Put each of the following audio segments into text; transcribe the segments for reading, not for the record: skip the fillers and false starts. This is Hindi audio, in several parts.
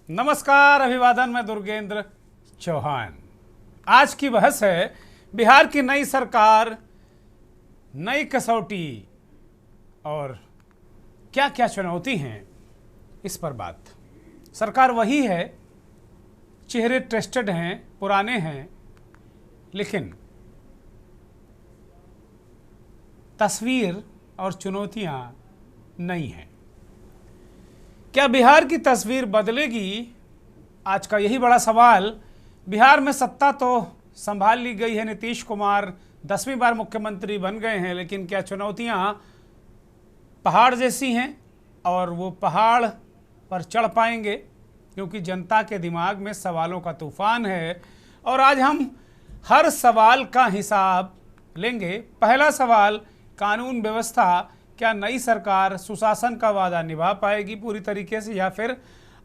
नमस्कार, अभिवादन। मैं दुर्गेंद्र चौहान। आज की बहस है बिहार की नई सरकार, नई कसौटी और क्या क्या चुनौती हैं, इस पर बात। सरकार वही है, चेहरे टेस्टेड हैं, पुराने हैं, लेकिन तस्वीर और चुनौतियां नई हैं। क्या बिहार की तस्वीर बदलेगी? आज का यही बड़ा सवाल। बिहार में सत्ता तो संभाल ली गई है, नीतीश कुमार 10वीं बार मुख्यमंत्री बन गए हैं, लेकिन क्या चुनौतियां पहाड़ जैसी हैं और वो पहाड़ पर चढ़ पाएंगे? क्योंकि जनता के दिमाग में सवालों का तूफान है और आज हम हर सवाल का हिसाब लेंगे। पहला सवाल, कानून व्यवस्था। क्या नई सरकार सुशासन का वादा निभा पाएगी पूरी तरीके से, या फिर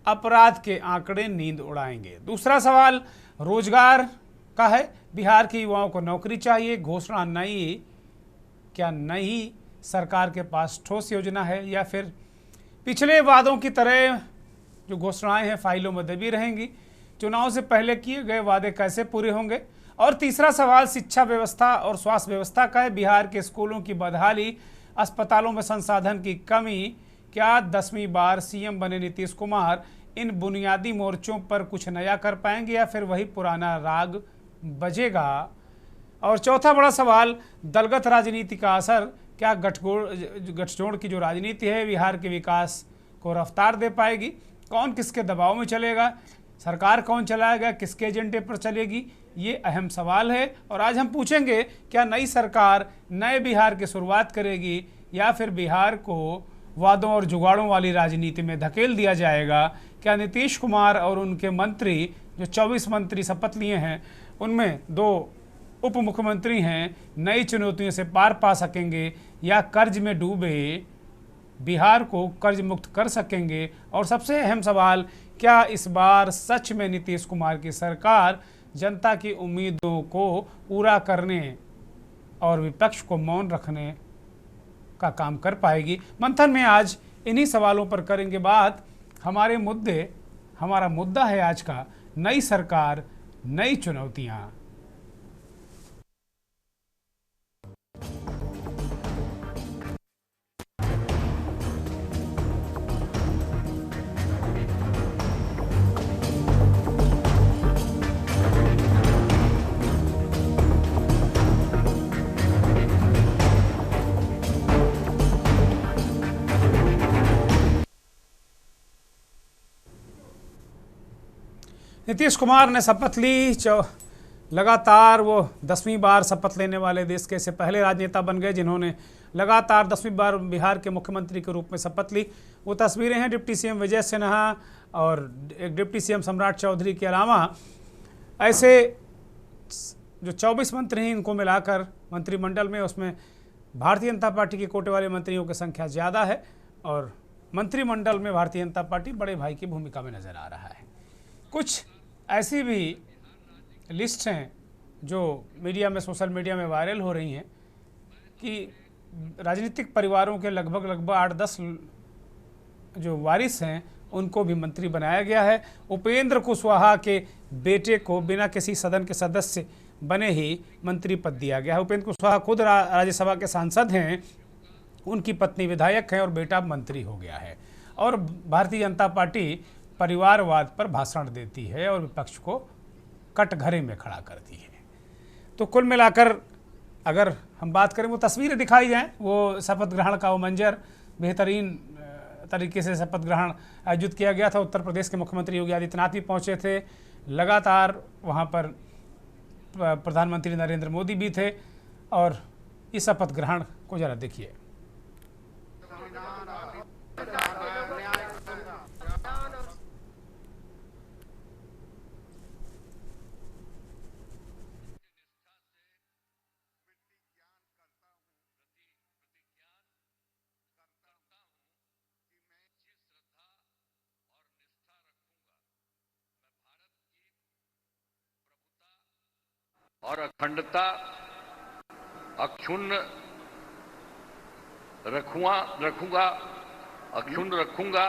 अपराध के आंकड़े नींद उड़ाएंगे? दूसरा सवाल रोजगार का है। बिहार के युवाओं को नौकरी चाहिए, घोषणा नई। क्या नई सरकार के पास ठोस योजना है, या फिर पिछले वादों की तरह जो घोषणाएं हैं फाइलों में दबी रहेंगी? चुनाव से पहले किए गए वादे कैसे पूरे होंगे? और तीसरा सवाल शिक्षा व्यवस्था और स्वास्थ्य व्यवस्था का है। बिहार के स्कूलों की बदहाली, अस्पतालों में संसाधन की कमी। क्या 10वीं बार सीएम बने नीतीश कुमार इन बुनियादी मोर्चों पर कुछ नया कर पाएंगे, या फिर वही पुराना राग बजेगा? और चौथा बड़ा सवाल, दलगत राजनीति का असर। क्या गठजोड़ की जो राजनीति है बिहार के विकास को रफ्तार दे पाएगी? कौन किसके दबाव में चलेगा? सरकार कौन चलाएगा? किसके एजेंडे पर चलेगी? ये अहम सवाल है। और आज हम पूछेंगे, क्या नई सरकार नए बिहार की शुरुआत करेगी, या फिर बिहार को वादों और जुगाड़ों वाली राजनीति में धकेल दिया जाएगा? क्या नीतीश कुमार और उनके मंत्री, जो 24 मंत्री शपथ लिए हैं, उनमें 2 उप मुख्यमंत्री हैं, नई चुनौतियों से पार पा सकेंगे, या कर्ज में डूबे बिहार को कर्ज मुक्त कर सकेंगे? और सबसे अहम सवाल, क्या इस बार सच में नीतीश कुमार की सरकार जनता की उम्मीदों को पूरा करने और विपक्ष को मौन रखने का काम कर पाएगी? मंथन में आज इन्हीं सवालों पर करेंगे बात। हमारा मुद्दा है आज का, नई सरकार, नई चुनौतियां। नीतीश कुमार ने शपथ ली, लगातार वो 10वीं बार शपथ लेने वाले देश के से पहले राजनेता बन गए जिन्होंने लगातार 10वीं बार बिहार के मुख्यमंत्री के रूप में शपथ ली। वो तस्वीरें हैं डिप्टी सीएम विजय सिन्हा और एक डिप्टी सीएम सम्राट चौधरी के अलावा ऐसे जो 24 मंत्री हैं, इनको मिलाकर मंत्रिमंडल में, उसमें भारतीय जनता पार्टी के कोटे वाले मंत्रियों की संख्या ज़्यादा है और मंत्रिमंडल में भारतीय जनता पार्टी बड़े भाई की भूमिका में नज़र आ रहा है। कुछ ऐसी भी लिस्ट हैं जो मीडिया में, सोशल मीडिया में वायरल हो रही हैं कि राजनीतिक परिवारों के लगभग 8-10 जो वारिस हैं उनको भी मंत्री बनाया गया है। उपेंद्र कुशवाहा के बेटे को बिना किसी सदन के सदस्य बने ही मंत्री पद दिया गया है। उपेंद्र कुशवाहा खुद राज्यसभा के सांसद हैं, उनकी पत्नी विधायक है और बेटा मंत्री हो गया है। और भारतीय जनता पार्टी परिवारवाद पर भाषण देती है और विपक्ष को कटघरे में खड़ा करती है। तो कुल मिलाकर अगर हम बात करें, वो तस्वीरें दिखाई जाएं, वो शपथ ग्रहण का वो मंजर, बेहतरीन तरीके से शपथ ग्रहण आयोजित किया गया था। उत्तर प्रदेश के मुख्यमंत्री योगी आदित्यनाथ भी पहुंचे थे, लगातार वहां पर प्रधानमंत्री नरेंद्र मोदी भी थे। और इस शपथ ग्रहण को जरा देखिए। और अखंडता अक्षुण्ण रखूंगा।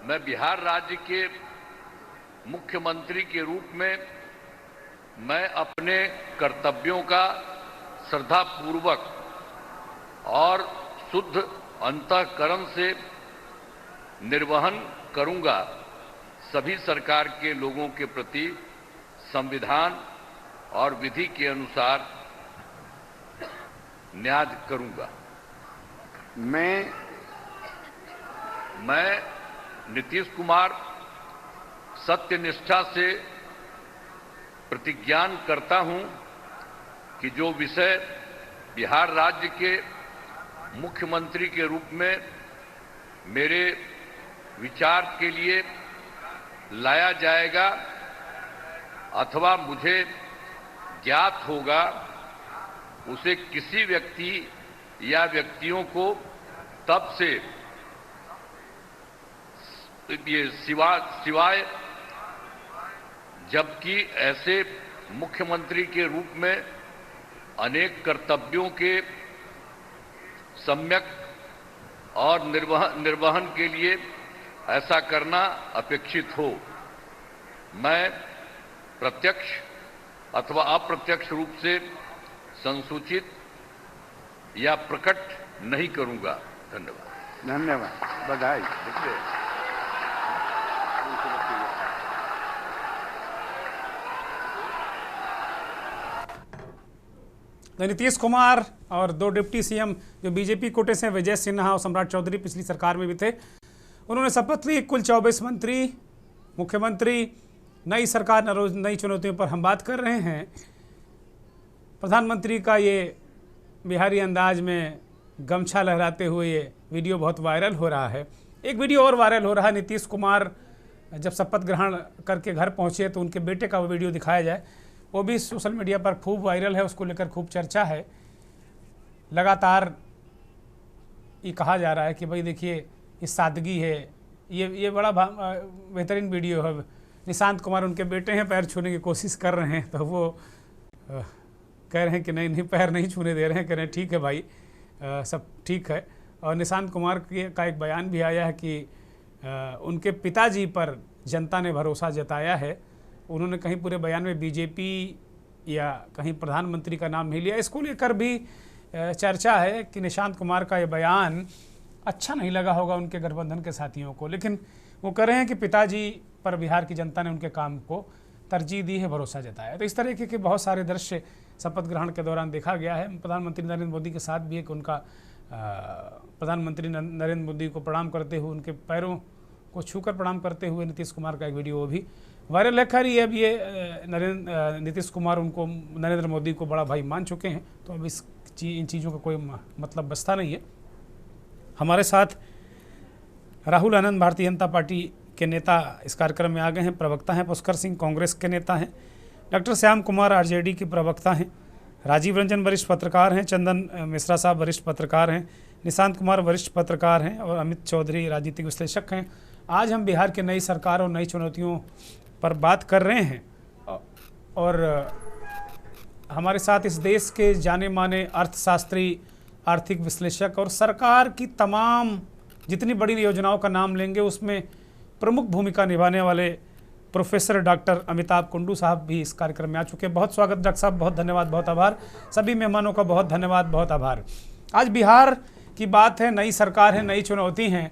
मैं बिहार राज्य के मुख्यमंत्री के रूप में मैं अपने कर्तव्यों का श्रद्धापूर्वक और शुद्ध अंतःकरण से निर्वहन करूंगा। सभी सरकार के लोगों के प्रति संविधान और विधि के अनुसार न्याय करूंगा। मैं नीतीश कुमार सत्यनिष्ठा से प्रतिज्ञान करता हूं कि जो विषय बिहार राज्य के मुख्यमंत्री के रूप में मेरे विचार के लिए लाया जाएगा अथवा मुझे ज्ञात होगा, उसे किसी व्यक्ति या व्यक्तियों को तब से ये सिवाय जबकि ऐसे मुख्यमंत्री के रूप में अनेक कर्तव्यों के सम्यक और निर्वहन के लिए ऐसा करना अपेक्षित हो, मैं प्रत्यक्ष अथवा अप्रत्यक्ष रूप से संसूचित या प्रकट नहीं करूंगा। धन्यवाद। बधाई। नीतीश कुमार और दो डिप्टी सीएम जो बीजेपी कोटे से विजय सिन्हा और सम्राट चौधरी पिछली सरकार में भी थे, उन्होंने शपथ ली। कुल 24 मंत्री, मुख्यमंत्री, नई सरकार, नई चुनौतियों पर हम बात कर रहे हैं। प्रधानमंत्री का ये बिहारी अंदाज में गमछा लहराते हुए ये वीडियो बहुत वायरल हो रहा है। एक वीडियो और वायरल हो रहा है, नीतीश कुमार जब शपथ ग्रहण करके घर पहुंचे तो उनके बेटे का वो वीडियो दिखाया जाए, वो भी सोशल मीडिया पर खूब वायरल है, उसको लेकर खूब चर्चा है। लगातार ये कहा जा रहा है कि भाई देखिए ये सादगी है, ये बड़ा बेहतरीन वीडियो है। निशांत कुमार उनके बेटे हैं, पैर छूने की कोशिश कर रहे हैं तो वो कह रहे हैं कि नहीं पैर नहीं छूने दे रहे हैं, कह रहे हैं ठीक है भाई, सब ठीक है। और निशांत कुमार का एक बयान भी आया है कि उनके पिताजी पर जनता ने भरोसा जताया है। उन्होंने कहीं पूरे बयान में बीजेपी या कहीं प्रधानमंत्री का नाम नहीं लिया। इसको लेकर भी चर्चा है कि निशांत कुमार का ये बयान अच्छा नहीं लगा होगा उनके गठबंधन के साथियों को, लेकिन वो कह रहे हैं कि पिताजी पर बिहार की जनता ने उनके काम को तरजीह दी है, भरोसा जताया। तो इस तरीके के बहुत सारे दृश्य शपथ ग्रहण के दौरान देखा गया है। प्रधानमंत्री नरेंद्र मोदी के साथ भी एक उनका प्रधानमंत्री नरेंद्र मोदी को प्रणाम करते हुए, उनके पैरों को छूकर प्रणाम करते हुए नीतीश कुमार का एक वीडियो वो भी वायरल है। खैर अब ये नीतीश कुमार उनको नरेंद्र मोदी को बड़ा भाई मान चुके हैं, तो अब इन चीज़ों का कोई मतलब बचता नहीं है। हमारे साथ राहुल आनंद भारतीय जनता पार्टी के नेता इस कार्यक्रम में आ गए हैं, प्रवक्ता हैं। पुष्कर सिंह कांग्रेस के नेता हैं। डॉक्टर श्याम कुमार आरजेडी के प्रवक्ता हैं। राजीव रंजन वरिष्ठ पत्रकार हैं। चंदन मिश्रा साहब वरिष्ठ पत्रकार हैं। निशांत कुमार वरिष्ठ पत्रकार हैं और अमित चौधरी राजनीतिक विश्लेषक हैं। आज हम बिहार की नई सरकार और नई चुनौतियों पर बात कर रहे हैं और हमारे साथ इस देश के जाने माने अर्थशास्त्री, आर्थिक विश्लेषक और सरकार की तमाम जितनी बड़ी योजनाओं का नाम लेंगे उसमें प्रमुख भूमिका निभाने वाले प्रोफेसर डॉक्टर अमिताभ कुंडू साहब भी इस कार्यक्रम में आ चुके हैं। बहुत स्वागत डॉक्टर साहब, बहुत धन्यवाद, बहुत आभार। सभी मेहमानों का बहुत धन्यवाद, बहुत आभार। आज बिहार की बात है, नई सरकार है, नई चुनौती हैं।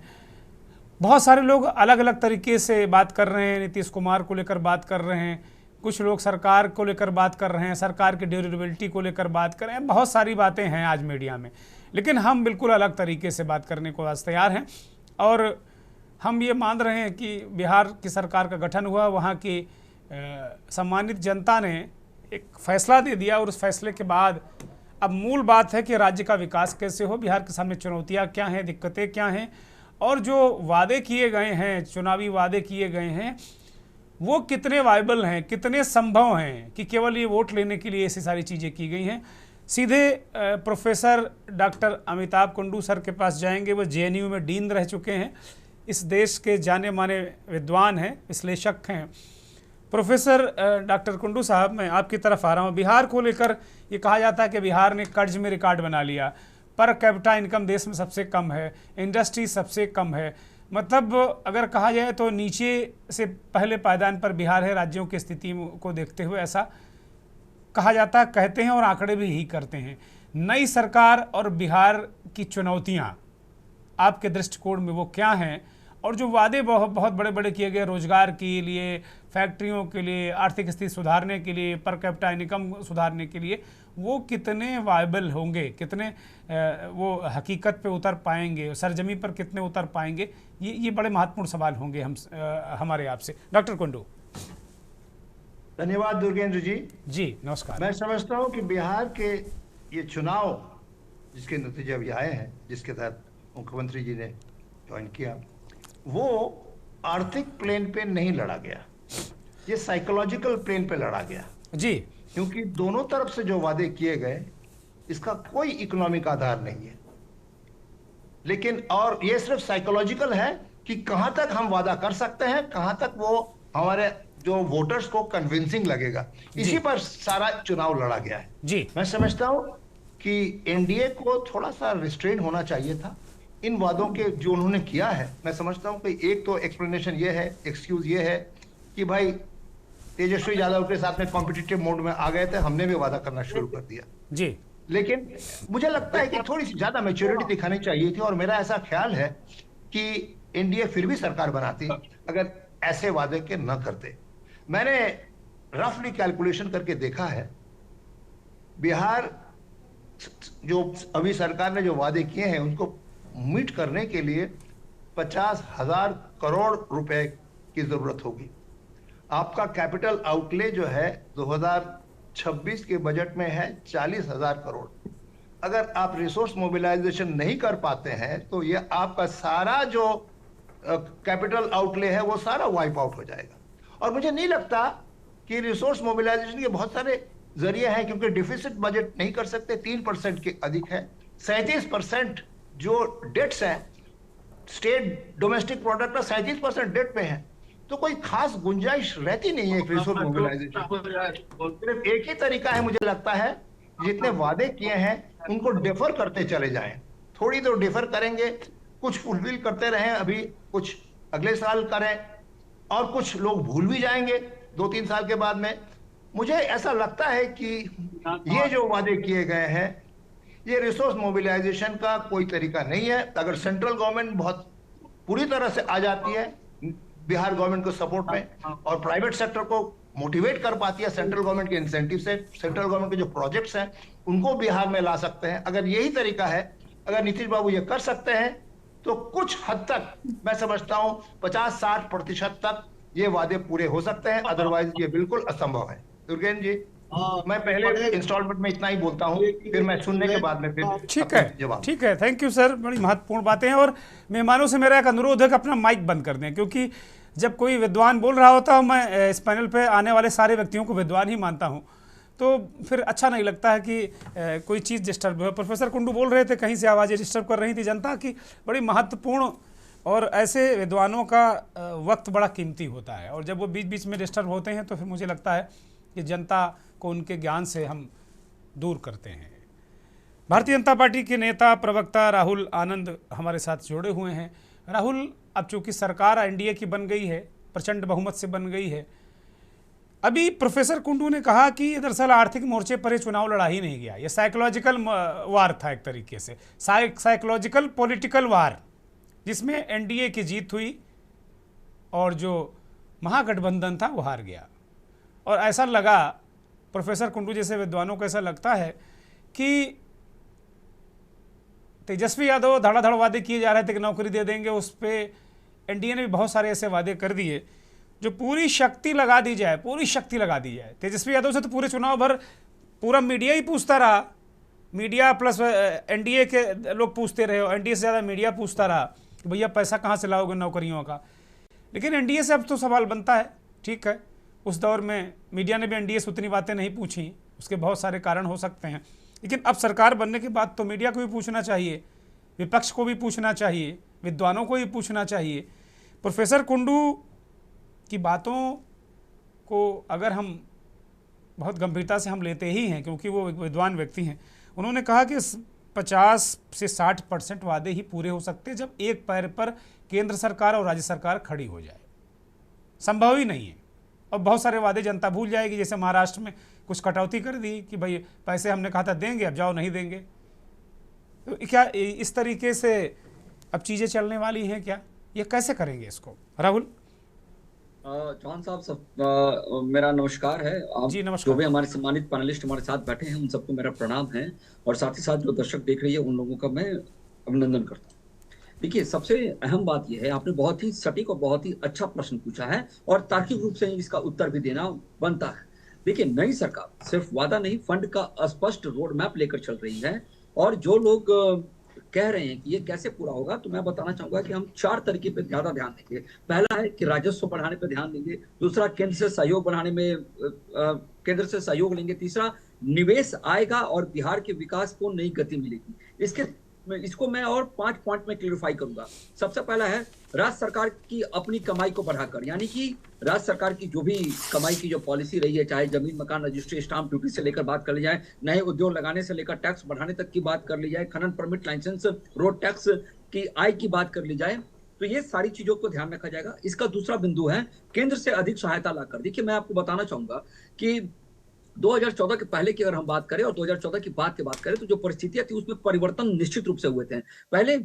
बहुत सारे लोग अलग अलग तरीके से बात कर रहे हैं। नीतीश कुमार को लेकर बात कर रहे हैं, कुछ लोग सरकार को लेकर बात कर रहे हैं, सरकार की ड्यूरेबिलिटी को लेकर बात कर रहे हैं। बहुत सारी बातें हैं आज मीडिया में, लेकिन हम बिल्कुल अलग तरीके से बात करने को आज तैयार हैं। और हम ये मान रहे हैं कि बिहार की सरकार का गठन हुआ, वहाँ की सम्मानित जनता ने एक फैसला दे दिया और उस फैसले के बाद अब मूल बात है कि राज्य का विकास कैसे हो, बिहार के सामने चुनौतियाँ क्या हैं, दिक्कतें क्या हैं, और जो वादे किए गए हैं, चुनावी वादे किए गए हैं, वो कितने वायबल हैं, कितने संभव हैं कि केवल ये वोट लेने के लिए ऐसी सारी चीज़ें की गई हैं। सीधे professor doctor Amitabh Kundu sir के पास जाएंगे। वो जेएनयू में डीन रह चुके हैं, इस देश के जाने माने विद्वान हैं, विश्लेषक हैं। प्रोफेसर डॉक्टर कुंडू साहब, मैं आपकी तरफ आ रहा हूँ। बिहार को लेकर ये कहा जाता है कि बिहार ने कर्ज में रिकॉर्ड बना लिया, पर कैपिटा इनकम देश में सबसे कम है, इंडस्ट्री सबसे कम है, मतलब अगर कहा जाए तो नीचे से पहले पायदान पर बिहार है राज्यों की स्थिति को देखते हुए, ऐसा कहा जाता, कहते हैं और आंकड़े भी यही करते हैं। नई सरकार और बिहार की चुनौतियां आपके दृष्टिकोण में वो क्या हैं, और जो वादे बहुत बहुत बड़े बड़े किए गए रोजगार के लिए, फैक्ट्रियों के लिए, आर्थिक स्थिति सुधारने के लिए, पर कैपिटा इनकम सुधारने के लिए, वो कितने वायबल होंगे, कितने वो हकीकत पे उतर पाएंगे, सरजमी पर कितने उतर पाएंगे, ये बड़े महत्वपूर्ण सवाल होंगे हमारे आपसे। डॉक्टर कुंडू। धन्यवाद दुर्गेंद्र जी। जी नमस्कार। मैं समझता हूं कि बिहार के ये चुनाव जिसके नतीजे अभी आए हैं, जिसके तहत मुख्यमंत्री जी ने ज्वाइन किया, वो आर्थिक प्लेन पे नहीं लड़ा गया, ये साइकोलॉजिकल प्लेन पे लड़ा गया जी। क्योंकि दोनों तरफ से जो वादे किए गए इसका कोई इकोनॉमिक आधार नहीं है, लेकिन और ये सिर्फ साइकोलॉजिकल है कि कहां तक हम वादा कर सकते हैं, कहां तक वो हमारे जो वोटर्स को कन्विंसिंग लगेगा, इसी पर सारा चुनाव लड़ा गया है जी। मैं समझता हूं कि एनडीए को थोड़ा सा रिस्ट्रेन होना चाहिए था इन वादों के जो उन्होंने किया है। मैं समझता हूं कि एक तो एक्सप्लेनेशन ये है, एक्सक्यूज ये है कि भाई तेजस्वी यादव के साथ में कॉम्पिटिटिव मोड में आ गए थे, हमने भी वादा करना शुरू कर दिया जी। लेकिन मुझे लगता है कि थोड़ी सी ज्यादा मैच्योरिटी दिखानी चाहिए थी, और मेरा ऐसा ख्याल है कि एनडीए फिर भी सरकार बनाती अगर ऐसे वादे के न करते। मैंने रफली कैलकुलेशन करके देखा है, बिहार जो अभी सरकार ने जो वादे किए हैं उनको मीट करने के लिए 50,000 करोड़ रुपए की जरूरत होगी। आपका कैपिटल आउटले जो है 2026 के बजट में है 40,000 करोड़। अगर आप रिसोर्स मोबिलाइजेशन नहीं कर पाते हैं तो ये आपका सारा जो कैपिटल आउटले है वो सारा वाइप आउट हो जाएगा। और मुझे नहीं लगता कि रिसोर्स मोबिलाइजेशन के बहुत सारे जरिए हैं, क्योंकि डिफिसिट बजट नहीं कर सकते, 3% के अधिक है, 37% जो डेट्स हैं, स्टेट डोमेस्टिक प्रोडक्ट का 37% डेट पे है, तो कोई खास गुंजाइश रहती नहीं है एक रिसोर्स मोबिलाइजेशन। सिर्फ एक ही तरीका है मुझे लगता है, जितने वादे किए हैं उनको डिफर करते चले जाएं, थोड़ी तो डिफर करेंगे, कुछ फुलफिल करते रहें, अभी कुछ अगले साल करें, और कुछ लोग भूल भी जाएंगे 2-3 साल के बाद में। मुझे ऐसा लगता है कि ये जो वादे किए गए हैं ये रिसोर्स मोबिलाइजेशन का कोई तरीका नहीं है। अगर सेंट्रल गवर्नमेंट बहुत पूरी तरह से आ जाती है बिहार गवर्नमेंट को सपोर्ट में, और प्राइवेट सेक्टर को मोटिवेट कर पाती है सेंट्रल गवर्नमेंट के इंसेंटिव से, सेंट्रल गवर्नमेंट के जो प्रोजेक्ट्स हैं उनको बिहार में ला सकते हैं। अगर यही तरीका है, अगर नीतीश बाबू ये कर सकते हैं, तो कुछ हद तक मैं समझता हूं 50-60% तक ये वादे पूरे हो सकते हैं, अदरवाइज ये बिल्कुल असंभव है। दुर्गेंद्र जी, मैं पहले इंस्टॉलमेंट में इतना ही बोलता हूं, फिर मैं सुनने के बाद में फिर ठीक है, थैंक यू सर, बड़ी महत्वपूर्ण बातें हैं। और मेहमानों से मेरा एक अनुरोध है कि अपना माइक बंद कर दें, क्योंकि जब कोई विद्वान बोल रहा होता है, मैं इस पैनल पे आने वाले सारे व्यक्तियों को विद्वान ही मानता हूं, तो फिर अच्छा नहीं लगता है कि कोई चीज़ डिस्टर्ब हो। प्रोफेसर कुंडू बोल रहे थे, कहीं से आवाज़ें डिस्टर्ब कर रही थी जनता की, बड़ी महत्वपूर्ण, और ऐसे विद्वानों का वक्त बड़ा कीमती होता है, और जब वो बीच बीच में डिस्टर्ब होते हैं तो फिर मुझे लगता है कि जनता को उनके ज्ञान से हम दूर करते हैं। भारतीय जनता पार्टी के नेता प्रवक्ता राहुल आनंद हमारे साथ जुड़े हुए हैं। राहुल, अब चूंकि सरकार एनडीए की बन गई है, प्रचंड बहुमत से बन गई है, अभी प्रोफेसर कुंडू ने कहा कि ये दरअसल आर्थिक मोर्चे पर ये चुनाव लड़ा ही नहीं गया, ये साइकोलॉजिकल वार था, एक तरीके से साइकोलॉजिकल पॉलिटिकल वार, जिसमें एनडीए की जीत हुई और जो महागठबंधन था वो हार गया। और ऐसा लगा, प्रोफेसर कुंडू जैसे विद्वानों को ऐसा लगता है कि तेजस्वी यादव धड़ाधड़ वादे किए जा रहे थे कि नौकरी दे देंगे, उस पर एनडीए ने भी बहुत सारे ऐसे वादे कर दिए जो पूरी शक्ति लगा दी जाए, पूरी शक्ति लगा दी जाए। तेजस्वी यादव से तो पूरे चुनाव भर पूरा मीडिया ही पूछता रहा, मीडिया प्लस एनडीए के लोग पूछते रहे, एनडीए से ज़्यादा मीडिया पूछता रहा कि भैया पैसा कहाँ से लाओगे नौकरियों का। लेकिन एनडीए से अब तो सवाल बनता है, ठीक है, उस दौर में मीडिया ने भी एनडीए से उतनी बातें नहीं पूछी, उसके बहुत सारे कारण हो सकते हैं, लेकिन अब सरकार बनने के बाद तो मीडिया को भी पूछना चाहिए, विपक्ष को भी पूछना चाहिए, विद्वानों को भी पूछना चाहिए। प्रोफेसर कुंडू की बातों को अगर हम बहुत गंभीरता से हम लेते ही हैं, क्योंकि वो विद्वान व्यक्ति हैं, उन्होंने कहा कि 50 से 60% वादे ही पूरे हो सकते हैं जब एक पैर पर केंद्र सरकार और राज्य सरकार खड़ी हो जाए। संभव ही नहीं है। और बहुत सारे वादे जनता भूल जाएगी, जैसे महाराष्ट्र में कुछ कटौती कर दी कि भाई पैसे हमने कहा था देंगे, अब जाओ नहीं देंगे। तो क्या इस तरीके से अब चीज़ें चलने वाली हैं क्या? ये कैसे करेंगे इसको? राहुल चौहान साहब, मेरा नमस्कार है। आप जी नमस्कार। जो भी हमारे सम्मानित पैनलिस्ट हमारे साथ बैठे हैं उन सबको मेरा प्रणाम है, और साथ ही साथ जो दर्शक देख रही है उन लोगों का मैं अभिनंदन करता हूँ। देखिए, सबसे अहम बात यह है, आपने बहुत ही सटीक और बहुत ही अच्छा प्रश्न पूछा है और तार्किक रूप से इसका उत्तर भी देना बनता है। देखिए, नई सरकार सिर्फ वादा नहीं, फंड का स्पष्ट रोड मैप लेकर चल रही है। और जो लोग कह रहे हैं कि ये कैसे पूरा होगा, तो मैं बताना चाहूंगा कि हम 4 तरीके पे ज्यादा ध्यान देंगे। पहला है कि राजस्व बढ़ाने पे ध्यान देंगे। दूसरा, केंद्र से सहयोग बढ़ाने में केंद्र से सहयोग लेंगे। तीसरा, निवेश आएगा और बिहार के विकास को नई गति मिलेगी। इसको मैं और 5 पॉइंट में क्लियरिफाई करूंगा। सबसे पहला है राज्य सरकार की अपनी कमाई को बढ़ाकर, यानी कि राज्य सरकार की जो भी कमाई की जो पॉलिसी रही है, चाहे जमीन मकान रजिस्ट्री स्टाम्प ड्यूटी से लेकर बात कर ली जाए, नए उद्योग लगाने से लेकर टैक्स बढ़ाने तक की बात कर ली जाए, खनन परमिट लाइसेंस रोड टैक्स की आय की बात कर ली जाए, तो ये सारी चीजों को ध्यान रखा जाएगा। इसका दूसरा बिंदु है केंद्र से अधिक सहायता लाकर। देखिए, मैं आपको बताना चाहूंगा कि 2014 के पहले की अगर हम बात करें और 2014 की बाद की बात करें, तो जो परिस्थितियां थी उसमें परिवर्तन निश्चित रूप से हुए थे। पहले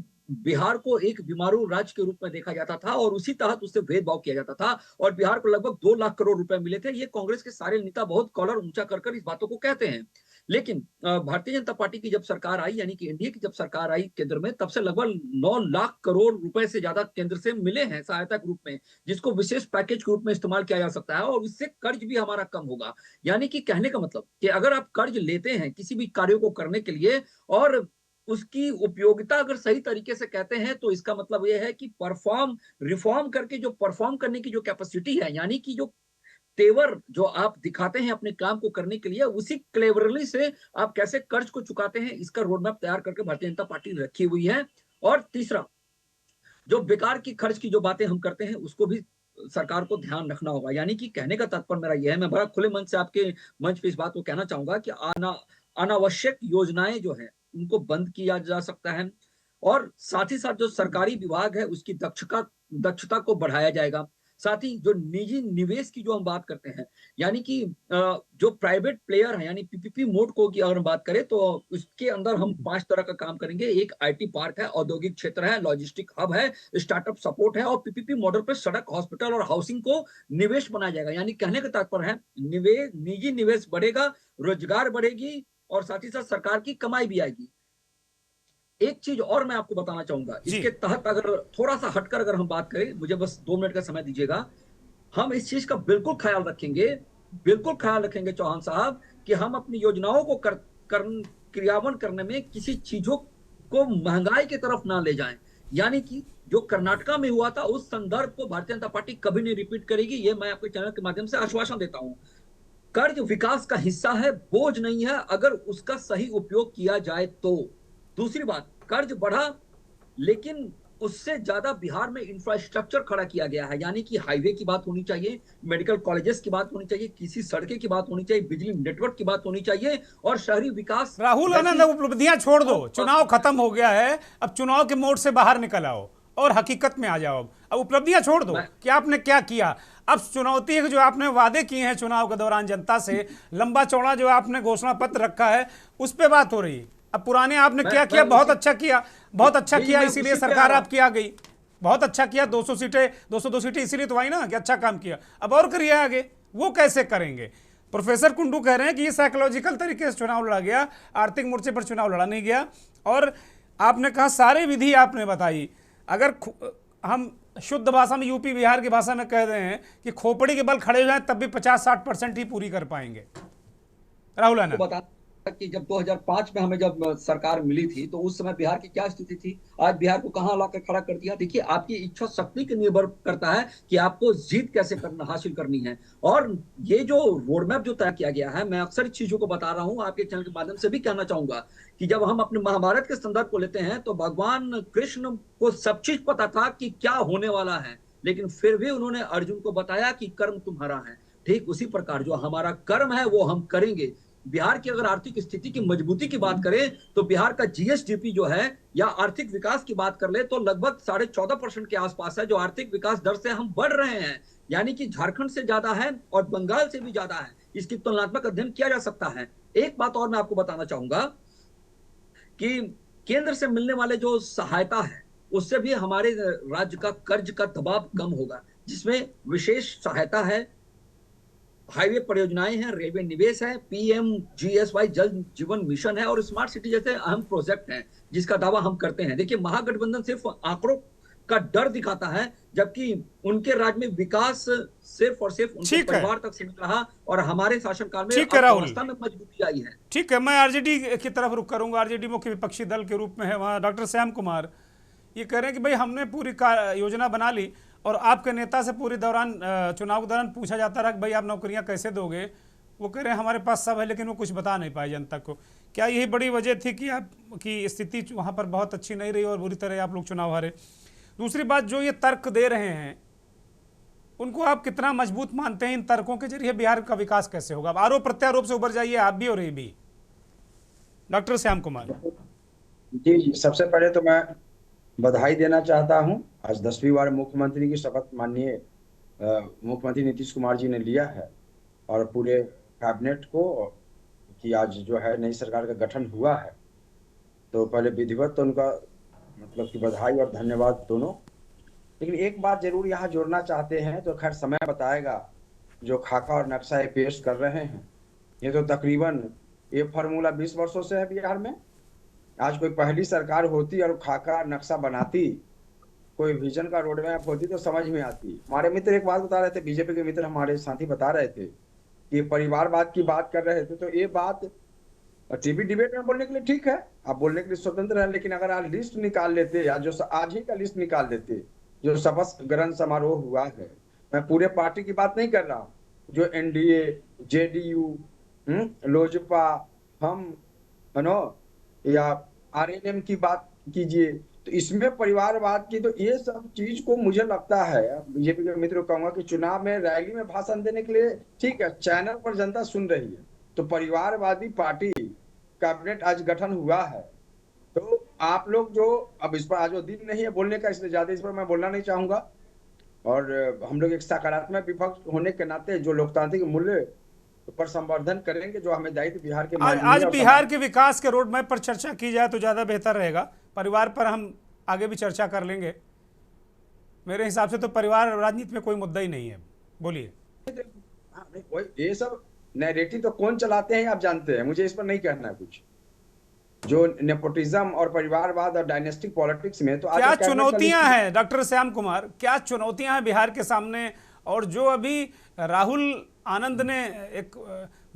बिहार को एक बीमारू राज्य के रूप में देखा जाता था और उसी तहत उससे भेदभाव किया जाता था, और बिहार को लगभग 2 लाख करोड़ रुपए मिले थे। ये कांग्रेस के सारे नेता बहुत कॉलर ऊंचा कर इस बातों को कहते हैं। लेकिन भारतीय जनता पार्टी की जब सरकार आई, यानी कि एनडीए की जब सरकार आई केंद्र में, तब से लगभग 9 लाख करोड़ रुपए से ज्यादा केंद्र से मिले हैं सहायता के रूप में, जिसको विशेष पैकेज के रूप में इस्तेमाल किया जा सकता है, और इससे कर्ज भी हमारा कम होगा। यानी कि कहने का मतलब कि अगर आप कर्ज लेते हैं किसी भी कार्यों को करने के लिए और उसकी उपयोगिता अगर सही तरीके से कहते हैं, तो इसका मतलब यह है कि रिफॉर्म करके जो परफॉर्म करने की जो कैपेसिटी है, यानी कि जो तेवर जो आप दिखाते हैं अपने काम को करने के लिए, उसी क्लेवरली से आप कैसे कर्ज को चुकाते हैं, इसका रोड मैप तैयार करके भारतीय जनता पार्टी ने रखी हुई है। और तीसरा, जो बेकार की खर्च की जो बातें हम करते हैं उसको भी सरकार को ध्यान रखना होगा। यानी कि कहने का तात्पर्य मेरा यह है, मैं बड़ा खुले मन से आपके मंच पे इस बात को कहना चाहूंगा कि अनावश्यक योजनाएं जो है उनको बंद किया जा सकता है, और साथ ही साथ जो सरकारी विभाग है उसकी दक्षता को बढ़ाया जाएगा। साथ ही जो निजी निवेश की जो हम बात करते हैं, यानी कि जो प्राइवेट प्लेयर है, यानी पीपीपी मोड को की अगर हम बात करें, तो उसके अंदर हम 5 तरह का काम करेंगे। एक आईटी पार्क है, औद्योगिक क्षेत्र है, लॉजिस्टिक हब है, स्टार्टअप सपोर्ट है, और पीपीपी मॉडल पर सड़क, हॉस्पिटल और हाउसिंग को निवेश बनाया जाएगा। यानी कहने का तात्पर्य है निजी निवेश बढ़ेगा, रोजगार बढ़ेगी, और साथ ही साथ सरकार की कमाई भी आएगी। एक चीज और मैं आपको बताना चाहूंगा इसके तहत, अगर थोड़ा सा हटकर अगर हम बात करें, मुझे बस 2 मिनट का समय दीजिएगा। हम इस चीज का बिल्कुल ख्याल रखेंगे चौहान साहब, कि हम अपनी योजनाओं को क्रियान्वयन करने में किसी चीजों को महंगाई की तरफ ना ले जाएं। यानी कि जो कर्नाटका में हुआ था उस संदर्भ को भारतीय जनता पार्टी कभी नहीं रिपीट करेगी, ये मैं आपके चैनल के माध्यम से आश्वासन देता हूं। कर्ज विकास का हिस्सा है, बोझ नहीं है, अगर उसका सही उपयोग किया जाए तो। दूसरी बात, कर्ज बढ़ा, लेकिन उससे ज्यादा बिहार में इंफ्रास्ट्रक्चर खड़ा किया गया है। यानी कि हाईवे की बात होनी चाहिए, मेडिकल कॉलेजेस की बात होनी चाहिए, किसी सड़कें की बात होनी चाहिए, बिजली नेटवर्क की बात होनी चाहिए, और शहरी विकास। राहुल आनंद, उपलब्धियां छोड़ दो, चुनाव खत्म हो गया है, अब चुनाव के मोड से बाहर निकल आओ और हकीकत में आ जाओ। अब उपलब्धियां छोड़ दो कि आपने क्या किया। अब चुनौती है जो आपने वादे किए हैं चुनाव के दौरान जनता से, लंबा चौड़ा जो आपने घोषणा पत्र रखा है, उस पर बात हो रही है। अब पुराने आपने क्या किया, बहुत अच्छा किया, इसीलिए सरकार आपकी आ गई। बहुत अच्छा किया, 202 सीटें इसीलिए तो आई ना कि अच्छा काम किया। अब और करिए आगे, वो कैसे करेंगे? प्रोफेसर कुंडू कह रहे हैं कि ये साइकोलॉजिकल तरीके से चुनाव लड़ा गया, आर्थिक मोर्चे पर चुनाव लड़ा नहीं गया। और आपने कहा सारे विधि आपने बताई, अगर हम शुद्ध भाषा में, यूपी बिहार की भाषा में कह रहे हैं कि खोपड़ी के बल खड़े हो जाए तब भी 50-60% ही पूरी कर पाएंगे। राहुल आनंद, कि जब 2005 में हमें जब सरकार मिली थी, तो उस समय बिहार की क्या स्थिति थी, आज बिहार को कहां लाकर खड़ा कर दिया। देखिए, आपकी इच्छा शक्ति के निर्भर करता है कि आपको जीत कैसे हासिल करनी है। और ये जो रोड मैप जो तय किया गया है, मैं अक्सर चीजों को बता रहा हूं, आपके चैनल के माध्यम से भी कहना चाहूंगा कि जब हम अपने महाभारत के संदर्भ को लेते हैं, तो भगवान कृष्ण को सब चीज पता था कि क्या होने वाला है, लेकिन फिर भी उन्होंने अर्जुन को बताया कि कर्म तुम्हारा है। ठीक उसी प्रकार जो हमारा कर्म है वो हम करेंगे। बिहार की अगर आर्थिक स्थिति की मजबूती की बात करें तो बिहार का जीएसडीपी जो है या आर्थिक विकास की बात कर ले तो लगभग 14.5% के आसपास है, जो आर्थिक विकास दर से हम बढ़ रहे हैं, यानी कि झारखंड से ज्यादा है और बंगाल से भी ज्यादा है। इसकी तुलनात्मक अध्ययन किया जा सकता है। एक बात और मैं आपको बताना चाहूंगा कि केंद्र से मिलने वाले जो सहायता है उससे भी हमारे राज्य का कर्ज का दबाव कम होगा, जिसमें विशेष सहायता है, हाईवे परियोजनाएं हैं, रेलवे निवेश है, पीएमजीएसवाई जल जीवन मिशन है और स्मार्ट सिटी जैसे अहम प्रोजेक्ट हैं जिसका दावा हम करते हैं। देखिए, महागठबंधन सिर्फ आंकड़ों का डर दिखाता है, जबकि उनके राज्य में विकास सिर्फ और सिर्फ उनके परिवार तक सीमित रहा और हमारे शासनकाल में अर्थव्यवस्था में मजबूती आई है। ठीक है, मैं आरजेडी की तरफ रुख करूंगा। आरजेडी मुख्य विपक्षी दल के रूप में है वहाँ डॉक्टर श्याम कुमार, ये कह रहे हैं कि भाई हमने पूरी योजना बना ली और आपके नेता से पूरी दौरान चुनाव के दौरान पूछा जाता रहा कि भाई आप नौकरियां कैसे दोगे, वो कह रहे हैं हमारे पास सब है लेकिन वो कुछ बता नहीं पाए जनता को। क्या यही बड़ी वजह थी कि आपकी स्थिति वहाँ पर बहुत अच्छी नहीं रही और बुरी तरह आप लोग चुनाव हारे? दूसरी बात, जो ये तर्क दे रहे हैं उनको आप कितना मजबूत मानते हैं? इन तर्कों के जरिए बिहार का विकास कैसे होगा? आरोप प्रत्यारोप से उबर जाइए आप भी और ये भी। डॉक्टर श्याम कुमार जी, सबसे पहले तो मैं बधाई देना चाहता हूं। आज 10वीं बार मुख्यमंत्री की शपथ माननीय मुख्यमंत्री नीतीश कुमार जी ने लिया है और पूरे कैबिनेट को कि आज जो है नई सरकार का गठन हुआ है, तो पहले विधिवत तो उनका मतलब कि बधाई और धन्यवाद दोनों। लेकिन एक बात जरूर यहाँ जोड़ना चाहते हैं, तो खैर समय बताएगा। जो खाका और नक्शा ये पेश कर रहे हैं, ये तो तकरीबन ये फार्मूला 20 वर्षों से है बिहार में। आज कोई पहली सरकार होती और खाका नक्शा बनाती, कोई विजन का रोड मैप होती तो समझ में आती। हमारे मित्र एक बात बता रहे थे, बीजेपी के मित्र हमारे साथी बता रहे थे कि परिवारवाद की बात कर रहे थे, तो ये बात टीवी डिबेट में बोलने के लिए ठीक है, आप बोलने के लिए स्वतंत्र है। लेकिन अगर आप लिस्ट निकाल लेते या जो आज ही का लिस्ट निकाल लेते, जो शपथ ग्रहण समारोह हुआ है, मैं पूरे पार्टी की बात नहीं कर रहा हूँ, जो एनडीए, जेडीयू, लोजपा, हम या आरएलएम की बात कीजिए, तो इसमें परिवारवाद की, तो ये सब चीज को मुझे लगता है बीजेपी के मित्रों को कहूंगा कि चुनाव में रैली में भाषण देने के लिए ठीक है, चैनल पर जनता सुन रही है, तो परिवारवादी पार्टी कैबिनेट आज गठन हुआ है, तो आप लोग जो अब इस पर आज वो दिन नहीं है बोलने का, इसलिए ज्यादा इस पर मैं बोलना नहीं चाहूंगा। और हम लोग एक सकारात्मक विपक्ष होने के नाते जो लोकतांत्रिक मूल्य पर संवर्धन करेंगे, जो हमें दायित्व बिहार के आज बिहार के विकास के रोड मैप पर चर्चा की जाए तो ज्यादा बेहतर रहेगा। परिवार पर हम आगे भी चर्चा कर लेंगे। मेरे हिसाब से तो परिवार राजनीति में कोई मुद्दा ही नहीं है। बोलिए। ये सब नैरेटिव तो कौन चलाते हैं आप जानते हैं, मुझे इस पर नहीं कहना है कुछ। जो नेपोटिज्म और परिवारवाद और डायनेस्टिक पॉलिटिक्स में तो क्या चुनौतियां हैं डॉक्टर श्याम कुमार, क्या चुनौतियां हैं बिहार के सामने? और जो अभी राहुल आनंद ने एक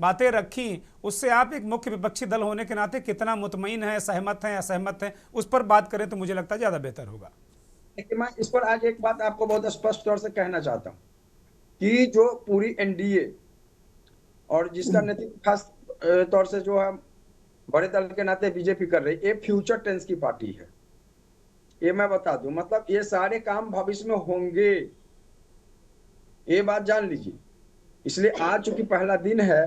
बातें रखी, उससे आप एक मुख्य विपक्षी दल होने के नाते कितना मुतमईन है, सहमत हैं, असहमत हैं, उस पर बात करें तो मुझे लगता है ज्यादा बेहतर होगा। मैं इस पर आज एक बात आपको बहुत स्पष्ट तौर से कहना चाहता हूं कि जो पूरी एनडीए और जिसका नेतृत्व खास तौर से जो है बड़े दल के नाते बीजेपी कर रही, ये फ्यूचर टेंस की पार्टी है। ये मैं बता दूं, मतलब ये सारे काम भविष्य में होंगे, ये बात जान लीजिए। इसलिए आज चूंकि पहला दिन है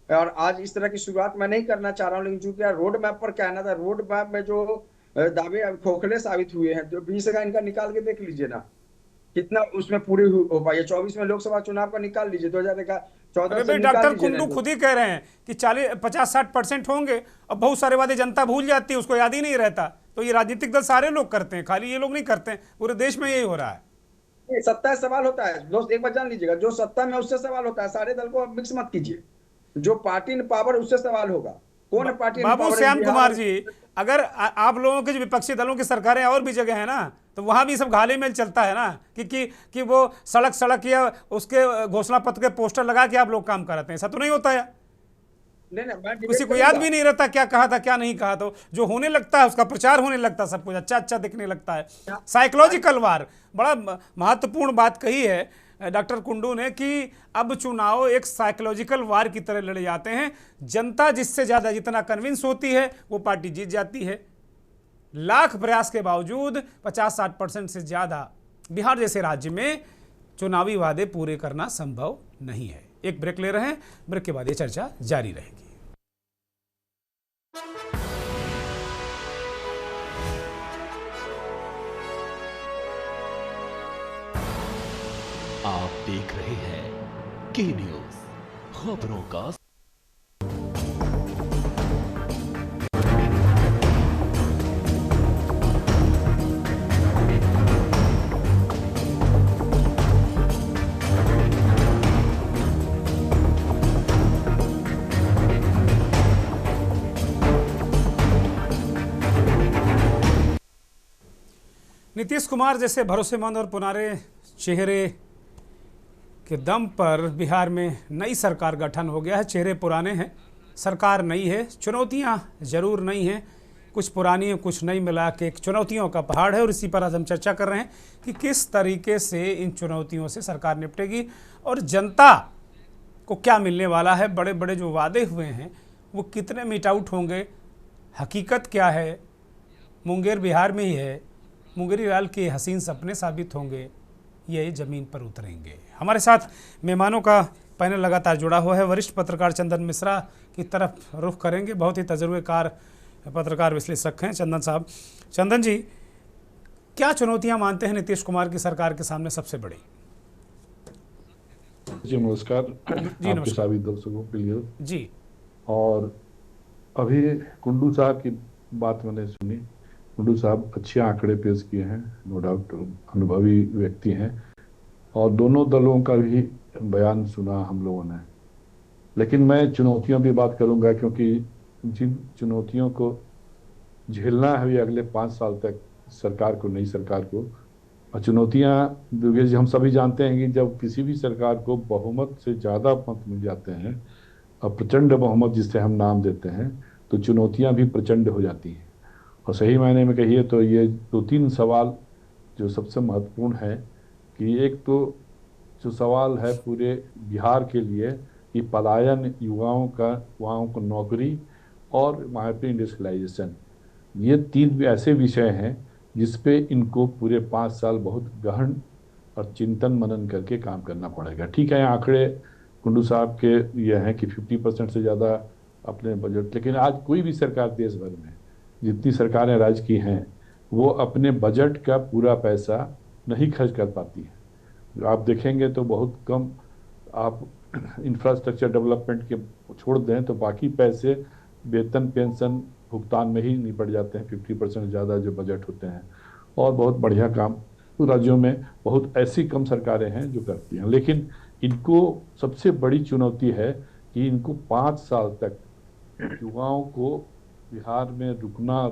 और आज इस तरह की शुरुआत मैं नहीं करना चाह रहा हूं, लेकिन चूंकि रोड मैप पर कहना था, रोड मैप में जो दावे खोखले साबित हुए हैं, जो 20 का इनका निकाल के देख लीजिए ना, कितना उसमें पूरी हो पाई है। 24 में लोकसभा चुनाव का निकाल लीजिए, 2014 से डॉक्टर कुंडू खुद ही कह रहे हैं कि 50-60% होंगे। अब बहुत सारे वादे जनता भूल जाती है, उसको याद ही नहीं रहता। तो ये राजनीतिक दल सारे लोग करते हैं, खाली ये लोग नहीं करते हैं, पूरे देश में यही हो रहा है। सत्ता से सवाल होता है दोस्त, एक बात जान लीजिएगा, जो सत्ता में उससे सवाल होता है, सारे दल को मिक्स मत कीजिए। जो पार्टी इन पावर उससे सवाल होगा, कौन पार्टी। बाबू श्याम कुमार जी, अगर आप लोगों के जो विपक्षी दलों की सरकारें और भी जगह है ना, तो वहां भी सब घाले मेल चलता है ना कि वो सड़क या उसके घोषणा पत्र के पोस्टर लगा के आप लोग काम कराते हैं। ऐसा तो नहीं होता है? नहीं, किसी को याद भी नहीं रहता क्या कहा था क्या नहीं कहा। तो जो होने लगता है उसका प्रचार होने लगता है, सब कुछ अच्छा दिखने लगता है। साइकोलॉजिकल वार, बड़ा महत्वपूर्ण बात कही है डॉक्टर कुंडू ने कि अब चुनाव एक साइकोलॉजिकल वार की तरह लड़े जाते हैं। जनता जिससे ज्यादा जितना कन्विंस होती है वो पार्टी जीत जाती है। लाख प्रयास के बावजूद 50-60% से ज्यादा बिहार जैसे राज्य में चुनावी वादे पूरे करना संभव नहीं है। एक ब्रेक ले रहे हैं, ब्रेक के बाद ये चर्चा जारी रहेगी। देख रहे हैं के न्यूज, खबरों का। नीतीश कुमार जैसे भरोसेमंद और पुराने चेहरे के दम पर बिहार में नई सरकार गठन हो गया है। चेहरे पुराने हैं, सरकार नई है, चुनौतियां जरूर नई हैं, कुछ पुरानी कुछ नई मिला के एक चुनौतियों का पहाड़ है। और इसी पर आज हम चर्चा कर रहे हैं कि किस तरीके से इन चुनौतियों से सरकार निपटेगी और जनता को क्या मिलने वाला है। बड़े बड़े जो वादे हुए हैं वो कितने मीट आउट होंगे, हकीकत क्या है। मुंगेर बिहार में ही है, मुंगेरी लाल के हसीन सपने साबित होंगे, ये ज़मीन पर उतरेंगे। हमारे साथ मेहमानों का पैनल लगातार जुड़ा हुआ है। वरिष्ठ पत्रकार चंदन मिश्रा की तरफ रुख करेंगे, बहुत ही तजुर्बेकार पत्रकार विश्लेषक हैं चंदन साहब। चंदन जी, क्या चुनौतियां मानते हैं नीतीश कुमार की सरकार के सामने सबसे बड़ी? जी नमस्कार जी आपके सभी दर्शकों के लिए जी। और अभी कुंडू साहब की बात मैंने सुनी। कुंडू साहब अच्छे आंकड़े पेश किए हैं, नो डाउट अनुभवी व्यक्ति हैं, और दोनों दलों का भी बयान सुना हम लोगों ने। लेकिन मैं चुनौतियों की बात करूंगा, क्योंकि जिन चुनौतियों को झेलना है अगले 5 साल तक सरकार को, नई सरकार को। और चुनौतियां दुर्गेश जी, हम सभी जानते हैं कि जब किसी भी सरकार को बहुमत से ज़्यादा मत मिल जाते हैं और प्रचंड बहुमत जिसे हम नाम देते हैं, तो चुनौतियां भी प्रचंड हो जाती हैं। और सही मायने में कहिए तो ये 2-3 सवाल जो सबसे महत्वपूर्ण है, कि एक तो जो सवाल है पूरे बिहार के लिए कि पलायन, युवाओं को नौकरी और वहाँ पे इंडस्ट्रियलाइजेशन, ये 3 ऐसे विषय हैं जिस पे इनको पूरे 5 साल बहुत गहन और चिंतन मनन करके काम करना पड़ेगा। ठीक है, आंकड़े कुंडू साहब के ये हैं कि 50% से ज़्यादा अपने बजट, लेकिन आज कोई भी सरकार देश भर में जितनी सरकारें राज्य की हैं वो अपने बजट का पूरा पैसा नहीं खर्च कर पाती है। आप देखेंगे तो बहुत कम, आप इंफ्रास्ट्रक्चर डेवलपमेंट के छोड़ दें तो बाकी पैसे वेतन पेंशन भुगतान में ही निपट जाते हैं। 50% ज़्यादा जो बजट होते हैं, और बहुत बढ़िया काम राज्यों में बहुत ऐसी कम सरकारें हैं जो करती हैं। लेकिन इनको सबसे बड़ी चुनौती है कि इनको 5 साल तक युवाओं को बिहार में रुकना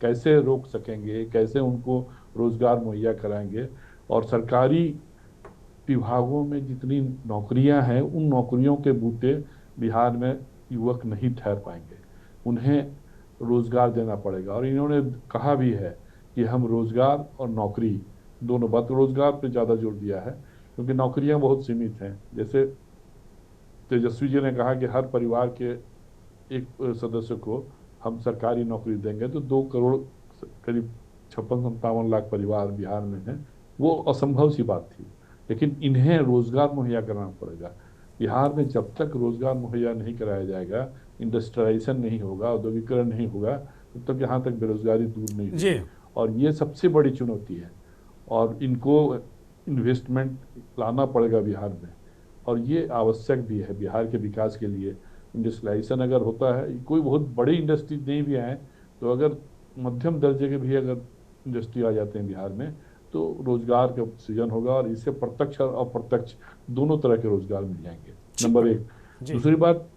कैसे रोक सकेंगे, कैसे उनको रोजगार मुहैया कराएंगे। और सरकारी विभागों में जितनी नौकरियां हैं, उन नौकरियों के बूते बिहार में युवक नहीं ठहर पाएंगे, उन्हें रोजगार देना पड़ेगा। और इन्होंने कहा भी है कि हम रोजगार और नौकरी दोनों बात, रोजगार पे ज़्यादा जोर दिया है क्योंकि नौकरियां बहुत सीमित हैं। जैसे तेजस्वी जी ने कहा कि हर परिवार के एक सदस्य को हम सरकारी नौकरी देंगे, तो 2 करोड़ करीब 56-57 लाख परिवार बिहार में हैं। वो असंभव सी बात थी, लेकिन इन्हें रोजगार मुहैया कराना पड़ेगा। बिहार में जब तक रोजगार मुहैया नहीं कराया जाएगा, इंडस्ट्रियलाइजेशन नहीं होगा, औद्योगिकरण नहीं होगा, तब तक यहाँ तक बेरोजगारी दूर नहीं होगी। और ये सबसे बड़ी चुनौती है, और इनको इन्वेस्टमेंट लाना पड़ेगा बिहार में, और ये आवश्यक भी है बिहार के विकास के लिए। इंडस्ट्रियलाइजेशन अगर होता है, कोई बहुत बड़ी इंडस्ट्री नहीं भी आए तो अगर मध्यम दर्जे के भी अगर इंडस्ट्री आ जाते हैं बिहार में, तो रोजगार का सृजन होगा, और इससे प्रत्यक्ष और अप्रत्यक्ष दोनों तरह के रोजगार मिल जाएंगे। नंबर 1। दूसरी बात,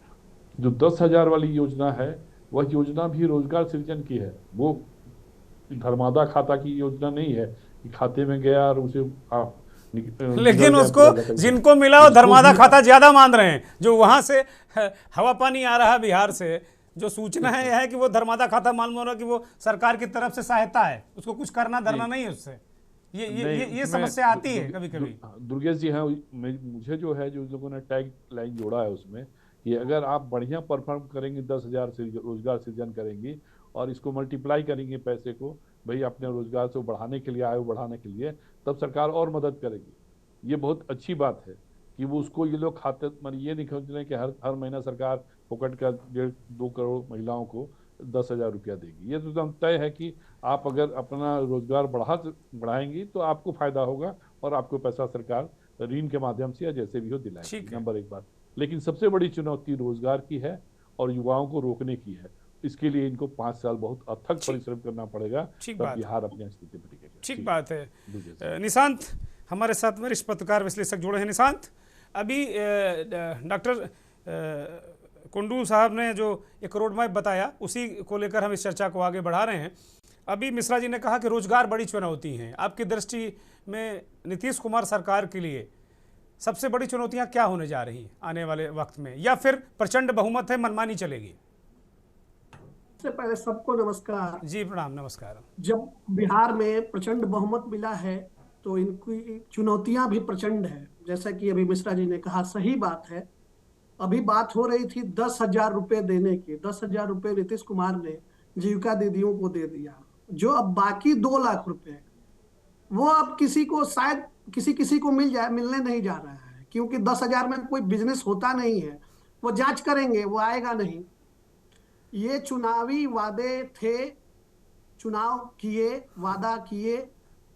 जो 10,000 वाली योजना है, वह योजना भी रोजगार सृजन की है। वो धर्मादा खाता की योजना नहीं है कि खाते में गया और उसे आप लेकिन उसको जिनको मिला वो धर्मादा खाता ज्यादा मान रहे हैं। जो वहां से हवा पानी आ रहा है बिहार से, जो सूचना है यह है कि वो धर्मादा खाता मालूम हो रहा है कि वो सरकार की तरफ से सहायता है, उसको कुछ करना धरना नहीं है उससे। ये समस्या आती है कभी कभी। दुर्गेश जी हैं, मुझे जो है, जो लोगों ने टैग लाइन जोड़ा है उसमें, कि अगर आप बढ़िया परफॉर्म करेंगे, 10,000 से रोजगार सृजन करेंगी और इसको मल्टीप्लाई करेंगे पैसे को, भाई अपने रोजगार से बढ़ाने के लिए, आयु बढ़ाने के लिए, तब सरकार और मदद करेगी। ये बहुत अच्छी बात है कि वो उसको ये लोग खाते, मतलब ये नहीं समझ रहे कि हर महीना सरकार फोकट का 1.5-2 करोड़ महिलाओं को 10,000 रुपया देगी। ये तो तय है कि आप अगर अपना रोजगार बढ़ाएंगी तो आपको फायदा होगा और आपको पैसा सरकार ऋण के माध्यम से या जैसे भी हो ठीक दिलाएंगे, है। नंबर एक बात। लेकिन सबसे बड़ी चुनौती रोजगार की है और युवाओं को रोकने की है। इसके लिए इनको 5 साल बहुत अथक परिश्रम करना पड़ेगा, ठीक तब बात है। बिहार अपनी स्थिति पर टिकेगा। ठीक बात है। जी सर। निशांत हमारे साथ वरिष्ठ पत्रकार विश्लेषक जुड़े हैं। निशांत, अभी डॉक्टर कुंडू साहब ने जो एक रोड मैप बताया, उसी को लेकर हम इस चर्चा को आगे बढ़ा रहे हैं। अभी मिश्रा जी ने कहा कि रोजगार बड़ी चुनौती हैं। आपकी दृष्टि में नीतीश कुमार सरकार के लिए सबसे बड़ी चुनौतियां क्या होने जा रही हैं आने वाले वक्त में, या फिर प्रचंड बहुमत है, मनमानी चलेगी? सबसे पहले सबको नमस्कार जी प्रणाम, नमस्कार। जब बिहार में प्रचंड बहुमत मिला है तो इनकी चुनौतियां भी प्रचंड है। जैसा कि अभी मिश्रा जी ने कहा, सही बात है। अभी बात हो रही थी 10,000 रुपए देने की। 10,000 रुपए नीतीश कुमार ने जीविका दीदियों को दे दिया। जो अब बाकी 2 लाख रुपए, वो अब किसी को शायद किसी को मिलने नहीं जा रहा है, क्योंकि 10,000 में कोई बिजनेस होता नहीं है। वो जांच करेंगे, वो आएगा नहीं। ये चुनावी वादे थे, चुनाव किए, वादा किए।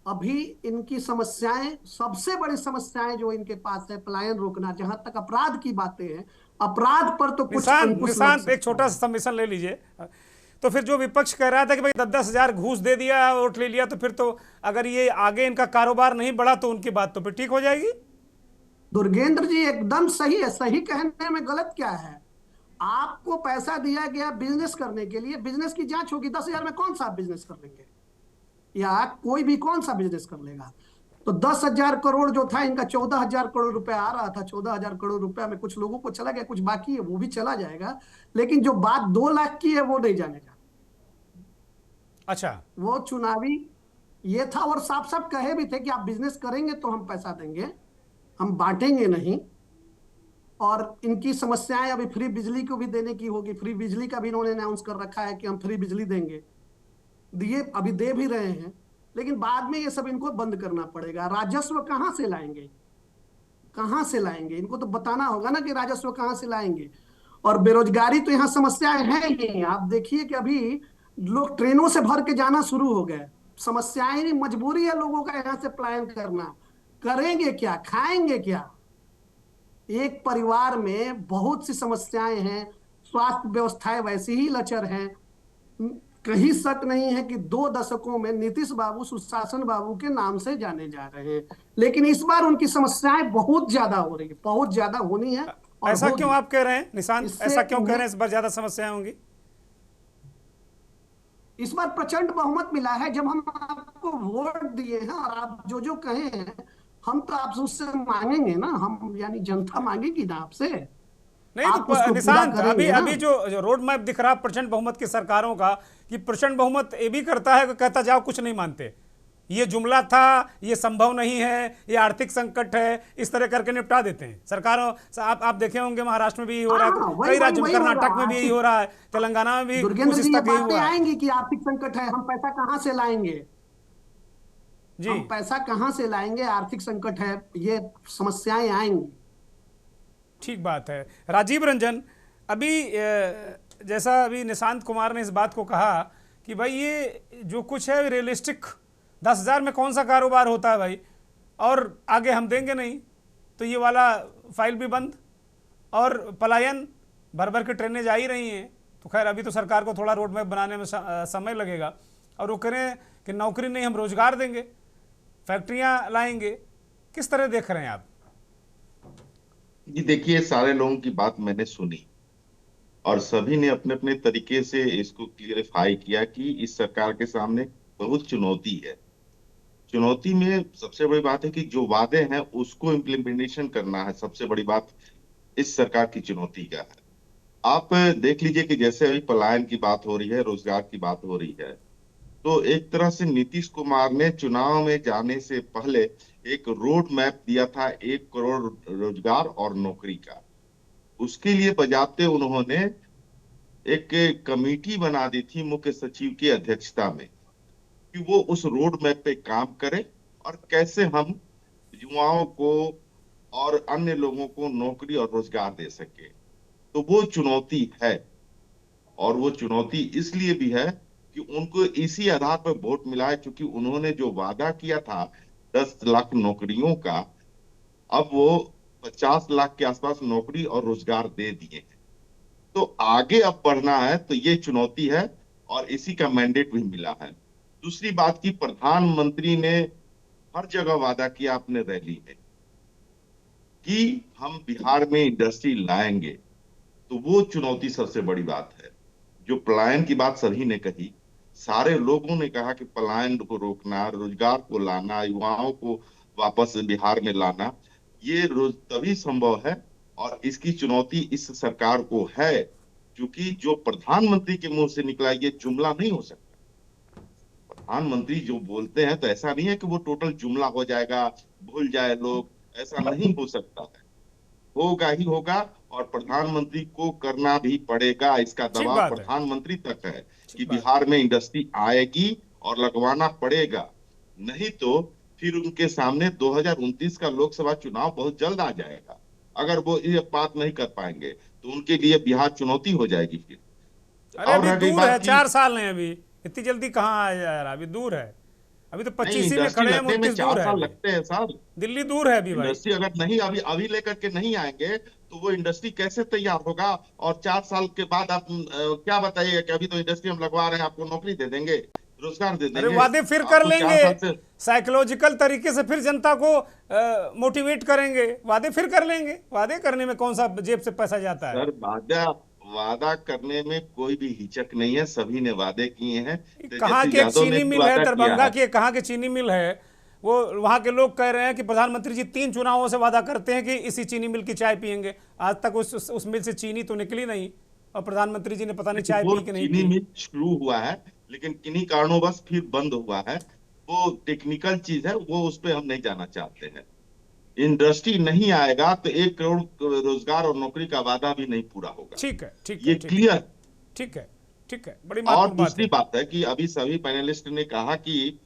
अभी इनकी समस्याएं, सबसे बड़ी समस्याएं जो इनके पास है, पलायन रोकना। जहां तक अपराध की बातें हैं, अपराध पर तो कुछ अंकुश लग निशांत सकता एक छोटा है। सा सबमिशन ले लीजिए। तो फिर जो विपक्ष कह रहा था कि भाई 10-10 हजार घूस दे दिया, वोट ले लिया, तो फिर तो अगर ये आगे इनका कारोबार नहीं बढ़ा तो उनकी बात तो फिर ठीक हो जाएगी। दुर्गेंद्र जी एकदम सही है। सही कहने में गलत क्या है? आपको पैसा दिया गया बिजनेस करने के लिए, बिजनेस की जांच होगी। 10,000 में कौन सा बिजनेस कर लेंगे, या कोई भी कौन सा बिजनेस कर लेगा? तो 10,000 करोड़ जो था इनका, 14,000 करोड़ रुपया आ रहा था। 14,000 करोड़ रुपया में कुछ लोगों को चला गया, कुछ बाकी है, वो भी चला जाएगा। लेकिन जो बात 2 लाख की है वो नहीं जानेगा। अच्छा, वो चुनावी ये था, और साफ साफ कहे भी थे कि आप बिजनेस करेंगे तो हम पैसा देंगे, हम बांटेंगे नहीं। और इनकी समस्याएं अभी फ्री बिजली को भी देने की होगी। फ्री बिजली का भी इन्होंने अनाउंस कर रखा है कि हम फ्री बिजली देंगे। दिए, अभी दे भी रहे हैं, लेकिन बाद में ये सब इनको बंद करना पड़ेगा। राजस्व कहां से लाएंगे? कहां से लाएंगे? इनको तो बताना होगा ना कि राजस्व कहां से लाएंगे। और बेरोजगारी तो यहाँ समस्याएं हैं ही। आप देखिए कि अभी लोग ट्रेनों से भर के जाना शुरू हो गए। समस्याएं नहीं, मजबूरी है लोगों का यहाँ से पलायन करना। करेंगे क्या, खाएंगे क्या? एक परिवार में बहुत सी समस्याएं हैं। स्वास्थ्य व्यवस्थाएं वैसी ही लचर हैं। कहीं शक नहीं है कि 2 दशकों में नीतीश बाबू सुशासन बाबू के नाम से जाने जा रहे हैं, लेकिन इस बार उनकी समस्याएं बहुत ज्यादा हो रही है, बहुत ज्यादा होनी है। और ऐसा होगी। क्यों आप कह रहे हैं निशांत? इससे ऐसा क्यों कह रहे हैं उन्हें- इस बार ज्यादा समस्याएं होंगी? इस बार प्रचंड बहुमत मिला है। जब हम आपको वोट दिए हैं और आप जो जो कहे हैं, हम तो आपसे उससे मांगेंगे ना। हम यानी जनता मांगेगी ना आपसे। नहीं आप तो उसको पूरा निशांत, करेंगे अभी ना? अभी जो रोड मैप दिख रहा प्रचंड बहुमत की सरकारों का, कि प्रचंड बहुमत ये भी करता है कि कहता जाओ कुछ नहीं मानते, ये जुमला था, ये संभव नहीं है, ये आर्थिक संकट है, इस तरह करके निपटा देते हैं सरकारों। आप देखे होंगे महाराष्ट्र में भी यही हो रहा हाँ, है, वही- कई राज्यों में, वही हो रहा कर्नाटक में भी है। यही हो रहा है, तेलंगाना में भी दुर्गेंद्र कुछ जी, इस ये तक यही बातें हुआ है। आएंगी कि आर्थिक संकट है, हम पैसा कहां से लाएंगे? जी हम पैसा कहां से लाएंगे? आर्थिक संकट है, ये समस्याएं आएंगी। ठीक बात है। राजीव रंजन, अभी जैसा अभी निशांत कुमार ने इस बात को कहा कि भाई ये जो कुछ है रियलिस्टिक, 10,000 में कौन सा कारोबार होता है भाई, और आगे हम देंगे नहीं, तो ये वाला फाइल भी बंद, और पलायन भर भर के ट्रेनें जा ही रही हैं। तो खैर अभी तो सरकार को थोड़ा रोड मैप बनाने में समय लगेगा, और वो करें कि नौकरी नहीं, हम रोजगार देंगे, फैक्ट्रियां लाएंगे। किस तरह देख रहे हैं आप? जी देखिए, सारे लोगों की बात मैंने सुनी और सभी ने अपने अपने तरीके से इसको क्लियरिफाई किया कि इस सरकार के सामने बहुत चुनौती है। चुनौती में सबसे बड़ी बात है कि जो वादे हैं उसको इम्प्लीमेंटेशन करना है। सबसे बड़ी बात इस सरकार की चुनौती का है। आप देख लीजिए कि जैसे अभी पलायन की बात हो रही है, रोजगार की बात हो रही है, तो एक तरह से नीतीश कुमार ने चुनाव में जाने से पहले एक रोड मैप दिया था 1 करोड़ रोजगार और नौकरी का। उसके लिए बजाते उन्होंने एक कमेटी बना दी थी मुख्य सचिव की अध्यक्षता में कि वो उस रोड मैप पे काम करे और कैसे हम युवाओं को और अन्य लोगों को नौकरी और रोजगार दे सके। तो वो चुनौती है, और वो चुनौती इसलिए भी है कि उनको इसी आधार पर वोट मिला है, क्योंकि उन्होंने जो वादा किया था 10 लाख नौकरियों का, अब वो 50 लाख के आसपास नौकरी और रोजगार दे दिए हैं। तो आगे अब बढ़ना है, तो ये चुनौती है और इसी का मैंडेट भी मिला है। दूसरी बात की प्रधानमंत्री ने हर जगह वादा किया अपने रैली में कि हम बिहार में इंडस्ट्री लाएंगे, तो वो चुनौती सबसे बड़ी बात है। जो पलायन की बात सभी ने कही, सारे लोगों ने कहा कि पलायन को रोकना, रोजगार को लाना, युवाओं को वापस बिहार में लाना, ये रोज तभी संभव है और इसकी चुनौती इस सरकार को है, क्योंकि जो प्रधानमंत्री के मुंह से निकला ये जुमला नहीं हो सकता। प्रधानमंत्री जो बोलते हैं तो ऐसा नहीं है कि वो टोटल जुमला हो जाएगा, भूल जाए लोग, ऐसा नहीं हो सकता है। होगा ही होगा और प्रधानमंत्री को करना भी पड़ेगा। इसका ठीक दबाव बात है। प्रधानमंत्री तक है कि ठीक बात बिहार में इंडस्ट्री आएगी और लगवाना पड़ेगा, नहीं तो फिर उनके सामने 2029 का लोकसभा चुनाव बहुत जल्द आ जाएगा। अगर वो ये बात नहीं कर पाएंगे तो उनके लिए बिहार चुनौती हो जाएगी फिर। अरे और अभी रह गई दूर है, बात की 4 साल हैं अभी, इतनी जल्दी कहाँ आ जा रहा, अभी दूर है। अभी तो नहीं, 25 में इंडस्ट्री खड़े हैं, लगने में 29 4 दूर है साल अभी। लगते हैं सर। दिल्ली दूर है अभी भाई। इंडस्ट्री अगर नहीं अभी अभी लेकर के नहीं आएंगे तो वो इंडस्ट्री कैसे तैयार होगा? और 4 साल के बाद आप क्या बताइएगा कि अभी तो इंडस्ट्री हम लगवा रहे हैं, आपको नौकरी दे देंगे, रोजगार दे अरे देंगे। वादे फिर कर आपको 4 लेंगे, साल से साइकोलॉजिकल तरीके से फिर जनता को मोटिवेट करेंगे, वादे फिर कर लेंगे। वादे करने में कौन सा जेब से पैसा जाता है? सर वादा करने में कोई भी हिचक नहीं है, सभी ने वादे किए हैं। कहाँ तेजस्वी की एक यादव ने चीनी भी मिल है, वादा किया दरभंगा है। की कहाँ की चीनी मिल है, वो वहां के लोग कह रहे हैं कि प्रधानमंत्री जी 3 चुनावों से वादा करते हैं कि इसी चीनी मिल की चाय पियेंगे। आज तक उस मिल से चीनी तो निकली नहीं और प्रधानमंत्री जी ने पता नहीं चाय वो पी कि नहीं चीनी पी। मिल शुरू हुआ है लेकिन किन्हीं कारणों फिर बंद हुआ है। वो टेक्निकल चीज है, वो उस पर हम नहीं जाना चाहते हैं। इंडस्ट्री नहीं आएगा तो 1 करोड़ रोजगार और नौकरी का वादा भी नहीं पूरा होगा। ठीक है, ठीक ये है, ठीक क्लियर। है, ठीक है, ठीक है, बड़ी और महत्वपूर्ण बात दूसरी है। बात है कि अभी सभी पैनलिस्ट ने कहा कि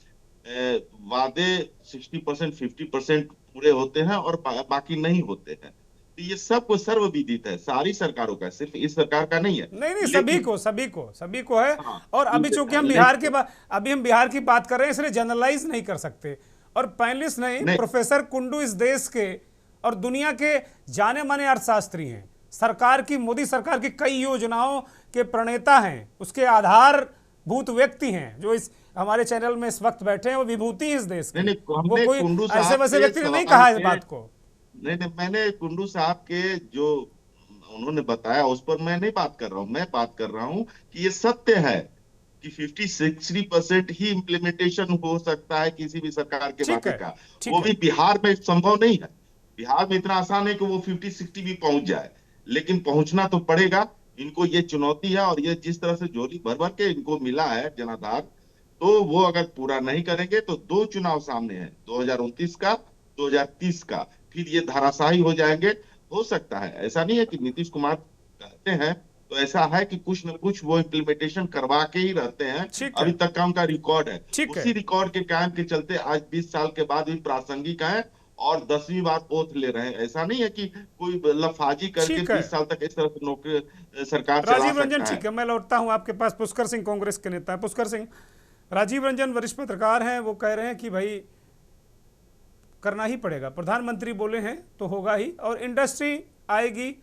वादे 60% 50% पूरे होते हैं और बाकी नहीं होते हैं। तो ये सबको सर्वविदित है, सारी सरकारों का, सिर्फ इस सरकार का नहीं है। नहीं, सभी को है। हाँ, और अभी चूंकि हम अभी हम बिहार की बात कर रहे हैं, इसलिए जनरलाइज नहीं कर सकते। और पैनलिस्ट नहीं, प्रोफेसर कुंडू इस देश के और दुनिया के जाने माने अर्थशास्त्री हैं, सरकार की, मोदी सरकार की कई योजनाओं के प्रणेता हैं, उसके आधारभूत व्यक्ति हैं। जो इस हमारे चैनल में इस वक्त बैठे हैं वो विभूति इस देश के। वो कोई ऐसे वैसे व्यक्ति ने नहीं कहा इस बात को। नहीं, मैंने कुंडू साहब के जो उन्होंने बताया उस पर मैं नहीं बात कर रहा हूं। मैं बात कर रहा हूं कि ये सत्य है कि 50-60% ही इम्प्लीमेंटेशन हो सकता है किसी भी सरकार के वादे का। वो भी बिहार में संभव नहीं है। बिहार में इतना आसान है कि वो 50-60 भी पहुंच जाए, लेकिन पहुंचना तो पड़ेगा। इनको ये चुनौती है और ये जिस तरह से झोली भर भर के इनको मिला है जनाधार, तो वो अगर पूरा नहीं करेंगे तो 2 चुनाव सामने हैं, 2029 का, 2030 का। फिर ये धाराशाही हो जाएंगे। हो सकता है, ऐसा नहीं है कि नीतीश कुमार कहते हैं तो ऐसा है कि कुछ न कुछ वो इम्प्लीमेंटेशन करवा के ही रहते हैं। अभी तक का उनका रिकॉर्ड है। उसी रिकॉर्ड के कायम के चलते आज 20 साल के बाद भी प्रासंगिक है और 10वीं बार ओथ ले रहे हैं। ऐसा नहीं है कि कोई लफाजी करके 20 साल तक इस तरह से नौकरी सरकार चला सकता है। राजीव रंजन, ठीक है, मैं लौटता हूं आपके पास। पुष्कर सिंह कांग्रेस के नेता है। पुष्कर सिंह, राजीव रंजन वरिष्ठ पत्रकार हैं, वो कह रहे हैं कि भाई करना ही पड़ेगा, प्रधानमंत्री बोले हैं तो होगा ही और इंडस्ट्री आएगी।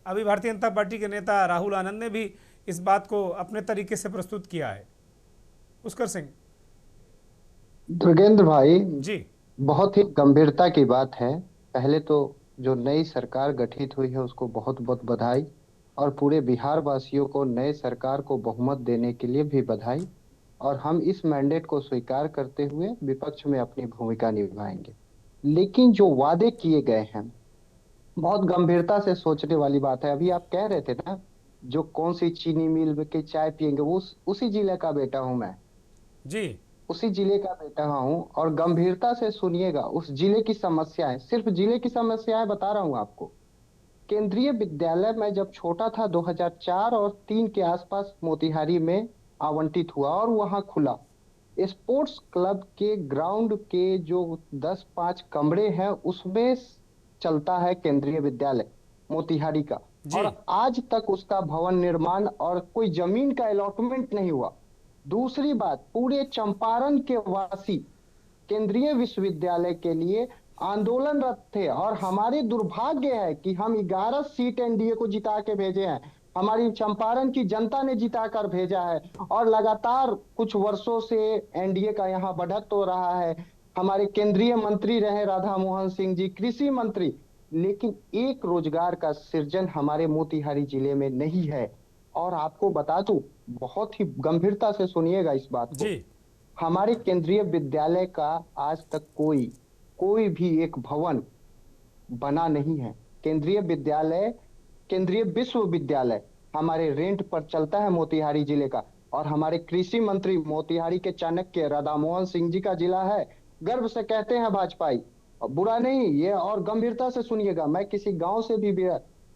अभी भारतीय जनता पार्टी के नेता राहुल आनंद ने भी इस बात को अपने तरीके से प्रस्तुत किया है। पुष्कर सिंह। दुर्गेंद्र भाई जी, बहुत ही गंभीरता की बात है। पहले तो जो नई सरकार गठित हुई है उसको बहुत बहुत बधाई और पूरे बिहार वासियों को नए सरकार को बहुमत देने के लिए भी बधाई। और हम इस मैंडेट को स्वीकार करते हुए विपक्ष में अपनी भूमिका निभाएंगे। लेकिन जो वादे किए गए हैं बहुत गंभीरता से सोचने वाली बात है। अभी आप कह रहे थे ना, जो कौन सी चीनी मिल में के चाय पियेंगे, वो उसी जिले का बेटा हूं मैं जी, उसी जिले का बेटा हूं। और गंभीरता से सुनिएगा, उस जिले की समस्याएं, सिर्फ जिले की समस्याएं बता रहा हूं आपको। केंद्रीय विद्यालय में जब छोटा था 2004 और 3 के आसपास मोतिहारी में आवंटित हुआ और वहां खुला। स्पोर्ट्स क्लब के ग्राउंड के जो 10-5 कमरे हैं उसमें चलता है केंद्रीय विद्यालय मोतिहारी का। और आज तक उसका भवन निर्माण और कोई जमीन का अलॉटमेंट नहीं हुआ। दूसरी बात, पूरे चंपारण के वासी केंद्रीय विश्वविद्यालय के लिए आंदोलनरत थे। और हमारी दुर्भाग्य है कि हम 11 सीट एनडीए को जिता के भेजे हैं, हमारी चंपारण की जनता ने जिता कर भेजा है, और लगातार कुछ वर्षों से एनडीए का यहाँ बढ़त हो रहा है। हमारे केंद्रीय मंत्री रहे राधा मोहन सिंह जी, कृषि मंत्री, लेकिन एक रोजगार का सृजन हमारे मोतिहारी जिले में नहीं है। और आपको बता दूं, बहुत ही गंभीरता से सुनिएगा इस बात को, हमारे केंद्रीय विद्यालय का आज तक कोई भी एक भवन बना नहीं है। केंद्रीय विश्वविद्यालय हमारे रेंट पर चलता है मोतिहारी जिले का। और हमारे कृषि मंत्री मोतिहारी के चाणक्य राधा मोहन सिंह जी का जिला है, गर्व से कहते हैं भाजपाई, बुरा नहीं ये, और गंभीरता से सुनिएगा, मैं किसी गांव से भी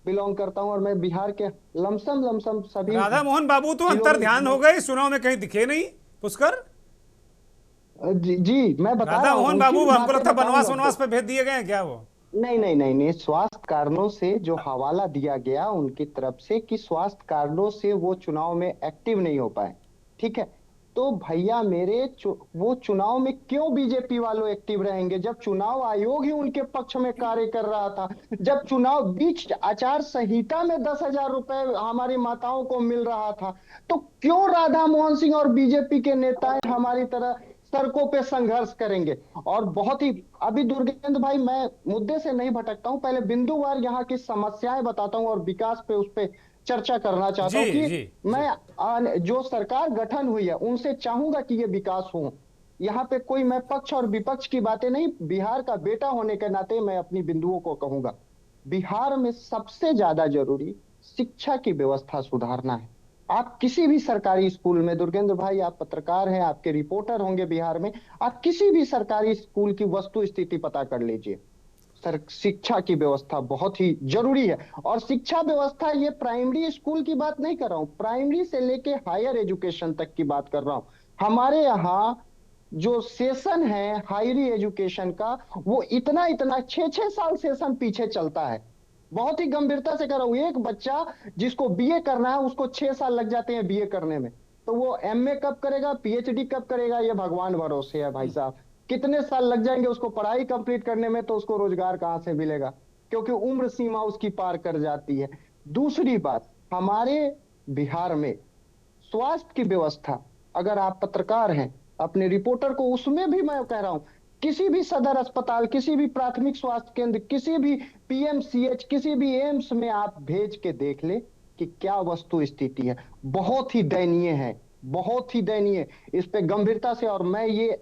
बिलोंग करता हूं और मैं बिहार के लमसम सभी। राधा मोहन बाबू तो अंतर ध्यान हो गए, चुनाव में कहीं दिखे नहीं पुष्कर जी मैं बता रहा हूं। राधा मोहन बाबू हमको लगता है बनवास पे भेज दिए गए हैं क्या वो? नहीं, स्वास्थ्य कारणों से जो हवाला दिया गया उनकी तरफ से कि स्वास्थ्य कारणों से वो चुनाव में एक्टिव नहीं हो पाए, ठीक है। तो भैया मेरे वो चुनाव में क्यों बीजेपी वालों एक्टिव रहेंगे जब चुनाव आयोग ही उनके पक्ष में कार्य कर रहा था, जब चुनाव बीच आचार संहिता में 10,000 रुपए हमारी माताओं को मिल रहा था, तो क्यों राधा मोहन सिंह और बीजेपी के नेता हमारी तरह सड़कों पे संघर्ष करेंगे? और बहुत ही अभी दुर्गेंद्र भाई, मैं मुद्दे से नहीं भटकता हूं, पहले बिंदुवार यहाँ की समस्याएं बताता हूं और विकास पे उस पे चर्चा करना चाहता हूं कि मैं जो सरकार गठन हुई है उनसे चाहूंगा कि ये विकास हो। यहाँ पे कोई मैं पक्ष और विपक्ष की बातें नहीं, बिहार का बेटा होने के नाते मैं अपनी बिंदुओं को कहूंगा। बिहार में सबसे ज्यादा जरूरी शिक्षा की व्यवस्था सुधारना है। आप किसी भी सरकारी स्कूल में, दुर्गेंद्र भाई आप पत्रकार हैं, आपके रिपोर्टर होंगे बिहार में, आप किसी भी सरकारी स्कूल की वस्तु स्थिति पता कर लीजिए। शिक्षा की व्यवस्था बहुत ही जरूरी है। और शिक्षा व्यवस्था, ये प्राइमरी स्कूल की बात नहीं कर रहा हूं, प्राइमरी से लेके हायर एजुकेशन तक की बात कर रहा हूं। हमारे यहाँ जो सेशन है हायर एजुकेशन का, वो इतना 6-6 साल सेशन पीछे चलता है। बहुत ही गंभीरता से कर रहा हूं, एक बच्चा जिसको बीए करना है उसको 6 साल लग जाते हैं बीए करने में, तो वो एमए कब करेगा, पीएचडी कब करेगा, ये भगवान भरोसे है भाई साहब। कितने साल लग जाएंगे उसको पढ़ाई कंप्लीट करने में, तो उसको रोजगार कहां से मिलेगा, क्योंकि उम्र सीमा उसकी पार कर जाती है। दूसरी बात, हमारे बिहार में स्वास्थ्य की व्यवस्था, अगर आप पत्रकार हैं, अपने रिपोर्टर को उसमें भी मैं कह रहा हूं, किसी भी सदर अस्पताल, किसी भी प्राथमिक स्वास्थ्य केंद्र, किसी भी पीएमसीएच, किसी भी एम्स में आप भेज के देख ले कि क्या वस्तु स्थिति है। बहुत ही दयनीय है, बहुत ही दयनीय। इस पे गंभीरता से, और मैं ये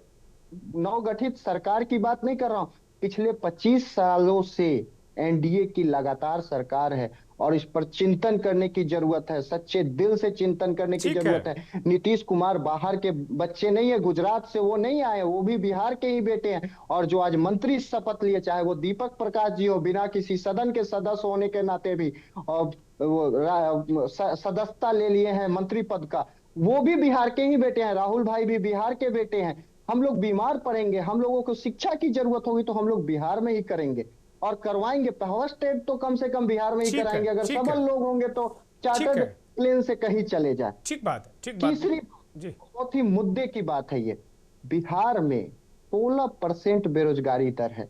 नवगठित सरकार की बात नहीं कर रहा हूं, पिछले 25 सालों से एनडीए की लगातार सरकार है और इस पर चिंतन करने की जरूरत है, सच्चे दिल से चिंतन करने की जरूरत है। नीतीश कुमार बाहर के बच्चे नहीं है, गुजरात से वो नहीं आए, वो भी बिहार के ही बेटे हैं। और जो आज मंत्री शपथ लिए, चाहे वो दीपक प्रकाश जी हो, बिना किसी सदन के सदस्य होने के नाते भी और वो सदस्यता ले लिए हैं मंत्री पद का, वो भी बिहार के ही बेटे हैं। राहुल भाई भी बिहार के बेटे हैं। हम लोग बीमार पड़ेंगे, हम लोगों को शिक्षा की जरूरत होगी, तो हम लोग बिहार में ही करेंगे और करवाएंगे। फर्स्ट स्टेट तो कम से कम बिहार में ही कराएंगे। अगर सबल लोग होंगे तो चार्टर्ड प्लेन से कहीं चले जाए। ठीक बात है। तीसरी बहुत ही मुद्दे की बात है, ये बिहार में 16% बेरोजगारी दर है।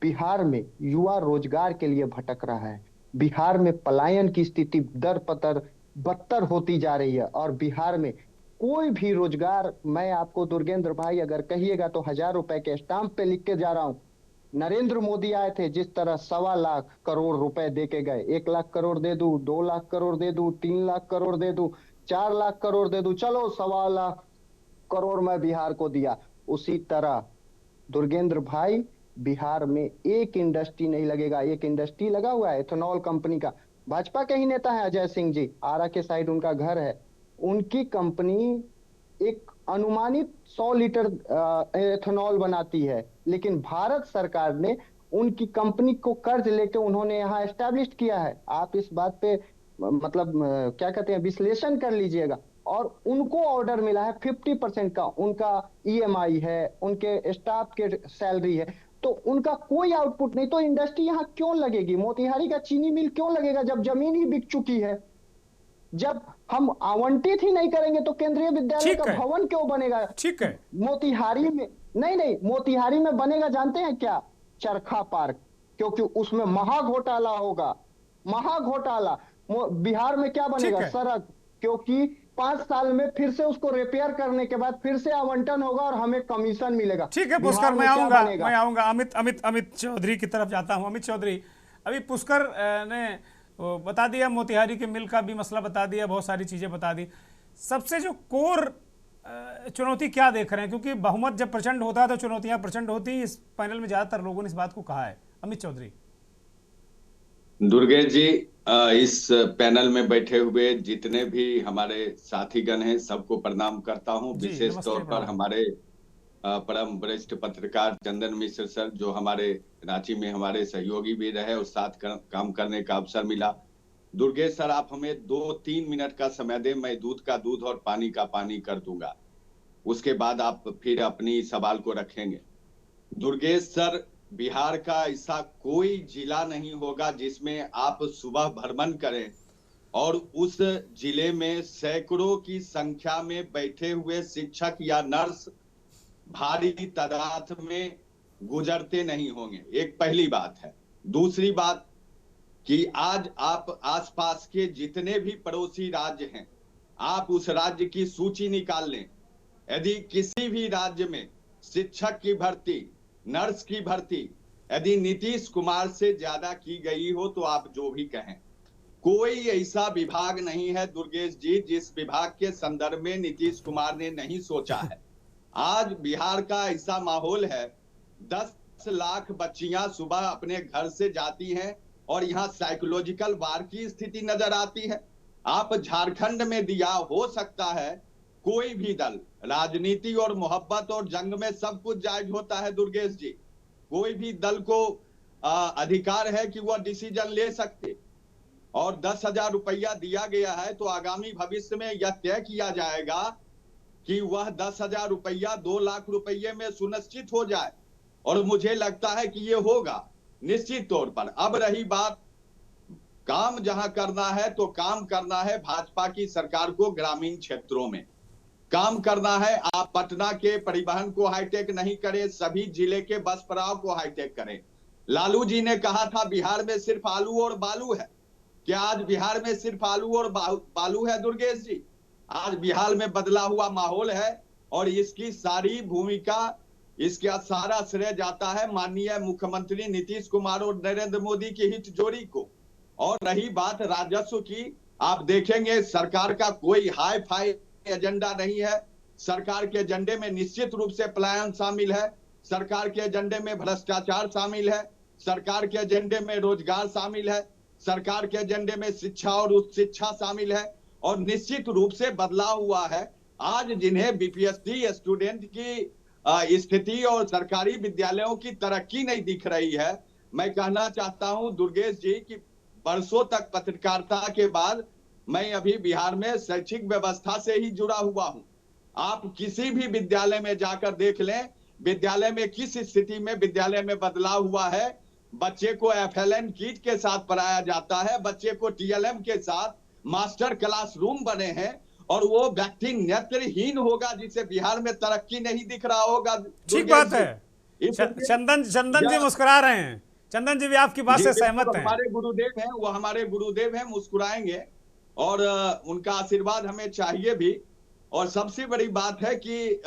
बिहार में युवा रोजगार के लिए भटक रहा है। बिहार में पलायन की स्थिति दर पतर बदतर होती जा रही है। और बिहार में कोई भी रोजगार, मैं आपको दुर्गेंद्र भाई अगर कहिएगा तो 1000 रुपए के स्टाम्प पे लिख के जा रहा हूं। नरेंद्र मोदी आए थे, जिस तरह 1.25 लाख करोड़ रुपए दे के गए, 1 लाख करोड़ दे दूं, 2 लाख करोड़ दे दूं, 3 लाख करोड़ दे दूं, 4 लाख करोड़ दे दूं, चलो 1.25 लाख करोड़ मैं बिहार को दिया। उसी तरह दुर्गेंद्र भाई, बिहार में एक इंडस्ट्री नहीं लगेगा। एक इंडस्ट्री लगा हुआ है एथेनॉल कंपनी का, भाजपा के ही नेता है अजय सिंह जी, आरा के साइड उनका घर है। उनकी कंपनी एक अनुमानित 100 लीटर एथेनॉल बनाती है, लेकिन भारत सरकार ने उनकी कंपनी को कर्ज लेके उन्होंने यहाँ एस्टैब्लिश किया है। आप इस बात पे मतलब क्या कहते हैं, विश्लेषण कर लीजिएगा। और उनको ऑर्डर मिला है 50% का, उनका ईएमआई है, उनके स्टाफ के सैलरी है, तो उनका कोई आउटपुट नहीं। तो इंडस्ट्री यहाँ क्यों लगेगी? मोतिहारी का चीनी मिल क्यों लगेगा जब जमीन ही बिक चुकी है? जब हम आवंटित ही नहीं करेंगे तो केंद्रीय विद्यालय का भवन क्यों बनेगा? ठीक है। मोतिहारी में नहीं, मोतिहारी में बनेगा, जानते हैं क्या? चरखा पार्क, क्योंकि उसमें महा घोटाला होगा, महा घोटाला। बिहार में क्या बनेगा? सड़क, क्योंकि 5 साल में फिर से उसको रिपेयर करने के बाद फिर से आवंटन होगा और हमें कमीशन मिलेगा। ठीक है पुष्कर, मैं आऊंगा अमित चौधरी की तरफ जाता हूं। अमित चौधरी, अभी पुष्कर ने बता दिया, मोतिहारी के मिल का भी मसला बता दिया, बहुत सारी चीजें बता दी। सबसे जो कोर चुनौती क्या देख रहे हैं, क्योंकि बहुमत जब प्रचंड होता है तो चुनौतियां प्रचंड होती हैं, इस पैनल में ज्यादातर लोगों ने इस बात को कहा है। अमित चौधरी। दुर्गेश जी, इस पैनल में बैठे हुए जितने भी हमारे साथीगण हैं सबको प्रणाम करता हूं। विशेष तौर पर हमारे परम वरिष्ठ पत्रकार चंदन मिश्र सर, जो हमारे रांची में हमारे सहयोगी भी रहे और साथ काम करने का अवसर मिला। दुर्गेश सर, आप हमें 2-3 मिनट का समय दें, मैं दूध का दूध और पानी का पानी कर दूंगा, उसके बाद आप फिर अपनी सवाल को रखेंगे। दुर्गेश सर, बिहार का ऐसा कोई जिला नहीं होगा जिसमें आप सुबह भ्रमण करें और उस जिले में सैकड़ों की संख्या में बैठे हुए शिक्षक या नर्स भारी तादाद में गुजरते नहीं होंगे। एक पहली बात है। दूसरी बात कि आज आप आसपास के जितने भी पड़ोसी राज्य हैं, आप उस राज्य की सूची निकाल लें। यदि किसी भी राज्य में शिक्षक की भर्ती, नर्स की भर्ती यदि नीतीश कुमार से ज्यादा की गई हो तो आप जो भी कहें, कोई ऐसा विभाग नहीं है दुर्गेश जी जिस विभाग के संदर्भ में नीतीश कुमार ने नहीं सोचा है। आज बिहार का ऐसा माहौल है, 10 लाख बच्चियां सुबह अपने घर से जाती हैं और यहाँ साइकोलॉजिकल वार की स्थिति नजर आती है। आप झारखंड में दिया, हो सकता है कोई भी दल, राजनीति और मोहब्बत और जंग में सब कुछ जायज होता है दुर्गेश जी, कोई भी दल को अधिकार है कि वह डिसीजन ले सकते, और 10,000 रुपया दिया गया है तो आगामी भविष्य में यह तय किया जाएगा कि वह 10,000 रुपया 2 लाख रुपये में सुनिश्चित हो जाए, और मुझे लगता है कि ये होगा निश्चित तौर पर। अब रही बात, काम जहां करना है तो काम करना है भाजपा की सरकार को ग्रामीण क्षेत्रों में काम करना है। आप पटना के परिवहन को हाईटेक नहीं करें, सभी जिले के बस पड़ाव को हाईटेक करें। लालू जी ने कहा था बिहार में सिर्फ आलू और बालू है, क्या आज बिहार में सिर्फ आलू और बालू है दुर्गेश जी? आज बिहार में बदला हुआ माहौल है और इसकी सारी भूमिका, इसका सारा श्रेय जाता है माननीय मुख्यमंत्री नीतीश कुमार और नरेंद्र मोदी की हित जोड़ी को। और रही बात राजस्व की, आप देखेंगे सरकार का कोई हाई फाई एजेंडा नहीं है। सरकार के एजेंडे में निश्चित रूप से पलायन शामिल है, सरकार के एजेंडे में भ्रष्टाचार शामिल है, सरकार के एजेंडे में रोजगार शामिल है, सरकार के एजेंडे में शिक्षा और उच्च शिक्षा शामिल है, और निश्चित रूप से बदलाव हुआ है। आज जिन्हें बीपीएससी स्टूडेंट की स्थिति और सरकारी विद्यालयों की तरक्की नहीं दिख रही है, मैं कहना चाहता हूं दुर्गेश जी कि वर्षों तक पत्रकारिता के बाद मैं अभी बिहार में शैक्षिक व्यवस्था से ही जुड़ा हुआ हूं। आप किसी भी विद्यालय में जाकर देख लें, विद्यालय में किस स्थिति में विद्यालय में बदलाव हुआ है। बच्चे को एफएलएन किट के साथ पढ़ाया जाता है, बच्चे को टीएलएम के साथ मास्टर क्लासरूम बने हैं, और वो व्यक्ति नेत्रहीन होगा जिसे बिहार में तरक्की नहीं दिख रहा होगा। ठीक बात है। चंदन जी मुस्कुरा रहे हैं। चंदन जी भी आपकी बात से सहमत हैं। हमारे गुरुदेव हैं, वो हमारे गुरुदेव हैं, मुस्कुराएंगे और उनका आशीर्वाद हमें चाहिए भी। और सबसे बड़ी बात है कि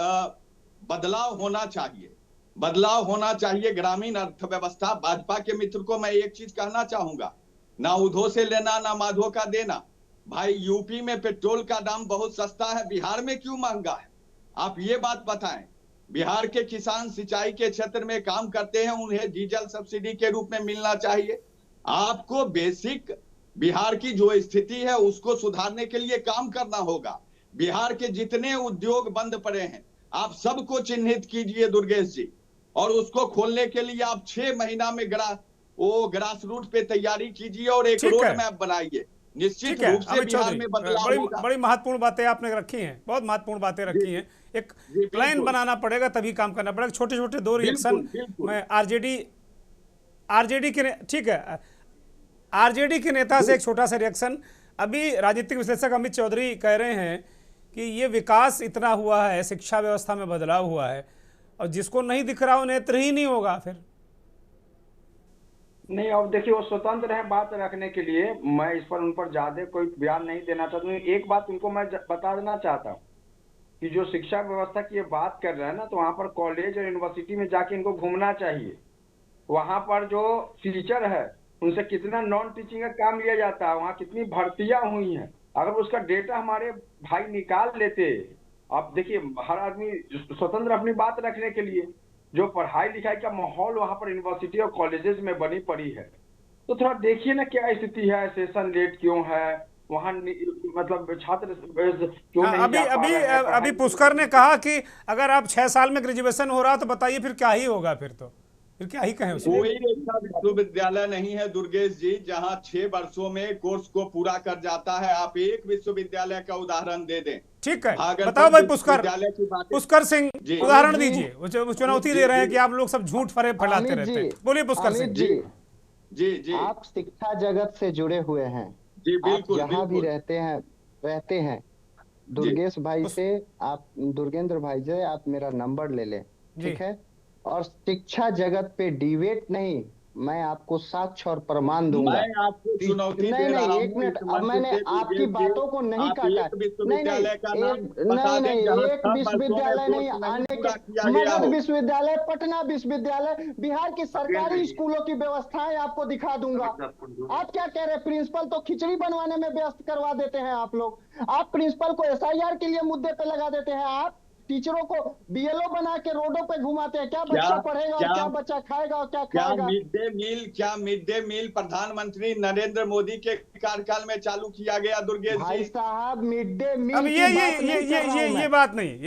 बदलाव होना चाहिए, बदलाव होना चाहिए ग्रामीण अर्थव्यवस्था। भाजपा के मित्र को मैं एक चीज कहना चाहूंगा, ना उधो से लेना ना माधो का देना। भाई यूपी में पेट्रोल का दाम बहुत सस्ता है, बिहार में क्यों महंगा है? आप ये बात बताएं। बिहार के किसान सिंचाई के क्षेत्र में काम करते हैं, उन्हें डीजल सब्सिडी के रूप में मिलना चाहिए। आपको बेसिक बिहार की जो स्थिति है उसको सुधारने के लिए काम करना होगा। बिहार के जितने उद्योग बंद पड़े हैं आप सबको चिन्हित कीजिए दुर्गेश जी, और उसको खोलने के लिए आप 6 महीना में ग्रास रूट पे तैयारी कीजिए और एक रोड मैप बनाइए। निश्चित रूप से बिहार में बदलाव होगा। बड़ी महत्वपूर्ण बातें आपने रखी हैं, बहुत महत्वपूर्ण बातें रखी हैं। एक प्लान बनाना पड़ेगा, तभी काम करना पड़ेगा। छोटे छोटे 2 रिएक्शन मैं आरजेडी के, ठीक है, आरजेडी के नेता से एक छोटा सा रिएक्शन। अभी राजनीतिक विश्लेषक अमित चौधरी कह रहे हैं कि ये विकास इतना हुआ है, शिक्षा व्यवस्था में बदलाव हुआ है, और जिसको नहीं दिख रहा हो नेत्रहीन ही होगा। फिर नहीं, अब देखिए वो स्वतंत्र है बात रखने के लिए, मैं इस पर उन पर ज्यादा कोई बयान नहीं देना चाहता हूँ। एक बात उनको मैं बता देना चाहता हूँ कि जो शिक्षा व्यवस्था की ये बात कर रहे हैं ना, तो वहाँ पर कॉलेज और यूनिवर्सिटी में जाके इनको घूमना चाहिए। वहाँ पर जो टीचर है उनसे कितना नॉन टीचिंग का काम लिया जाता है, वहाँ कितनी भर्तियां हुई हैं, अगर उसका डेटा हमारे भाई निकाल लेते। आप देखिए हर आदमी स्वतंत्र अपनी बात रखने के लिए, जो पढ़ाई लिखाई का माहौल वहाँ पर यूनिवर्सिटी और कॉलेजेस में बनी पड़ी है, तो थोड़ा देखिए ना क्या स्थिति है, सेशन लेट क्यों है वहाँ, मतलब छात्र क्यों नहीं अभी जा पा अभी रहे हैं, अभी पुष्कर ने कहा कि अगर आप 6 साल में ग्रेजुएशन हो रहा तो बताइए फिर क्या ही होगा, फिर क्या ही कहें उसमें। कोई ऐसा विश्वविद्यालय नहीं है दुर्गेश जी जहां 6 वर्षों में कोर्स को पूरा कर जाता है। आप एक विश्वविद्यालय का उदाहरण दे दें। ठीक है, बताओ भाई पुष्कर सिंह, उदाहरण जी। दीजिए। वो चुनौती दे रहे हैं कि आप लोग सब झूठ फैलाते रहते हैं। बोलिए पुष्कर सिंह जी। जी आप शिक्षा जगत से जुड़े हुए हैं, जी, बिल्कुल, आप जहाँ भी रहते हैं दुर्गेश भाई से, आप दुर्गेंद्र भाई से आप मेरा नंबर ले लें, ठीक है। और शिक्षा जगत पे डिबेट नहीं, मैं आपको साक्ष्य और प्रमाण दूंगा। मैं आपको चुनौती दे रहा नहीं, एक मिनट, अब मैंने आपकी बातों को नहीं काटा। नहीं, एक विश्वविद्यालय नहीं, आने के मगध विश्वविद्यालय, पटना विश्वविद्यालय, बिहार की सरकारी स्कूलों की व्यवस्थाएं आपको दिखा दूंगा। आप क्या कह रहे हैं, प्रिंसिपल तो खिचड़ी बनवाने में व्यस्त करवा देते हैं आप लोग। आप प्रिंसिपल को SIR के लिए मुद्दे पे लगा देते हैं, आप टीचरों को BLO बना के रोडों पे घुमाते हैं। क्या बच्चा पढ़ेगा और क्या बच्चा खाएगा और क्या खाएगा? क्या मिड डे मील प्रधानमंत्री नरेंद्र मोदी के कार्यकाल में चालू किया गया दुर्गेश जी? भाई साहब मिड डे मील अब ये बात नहीं,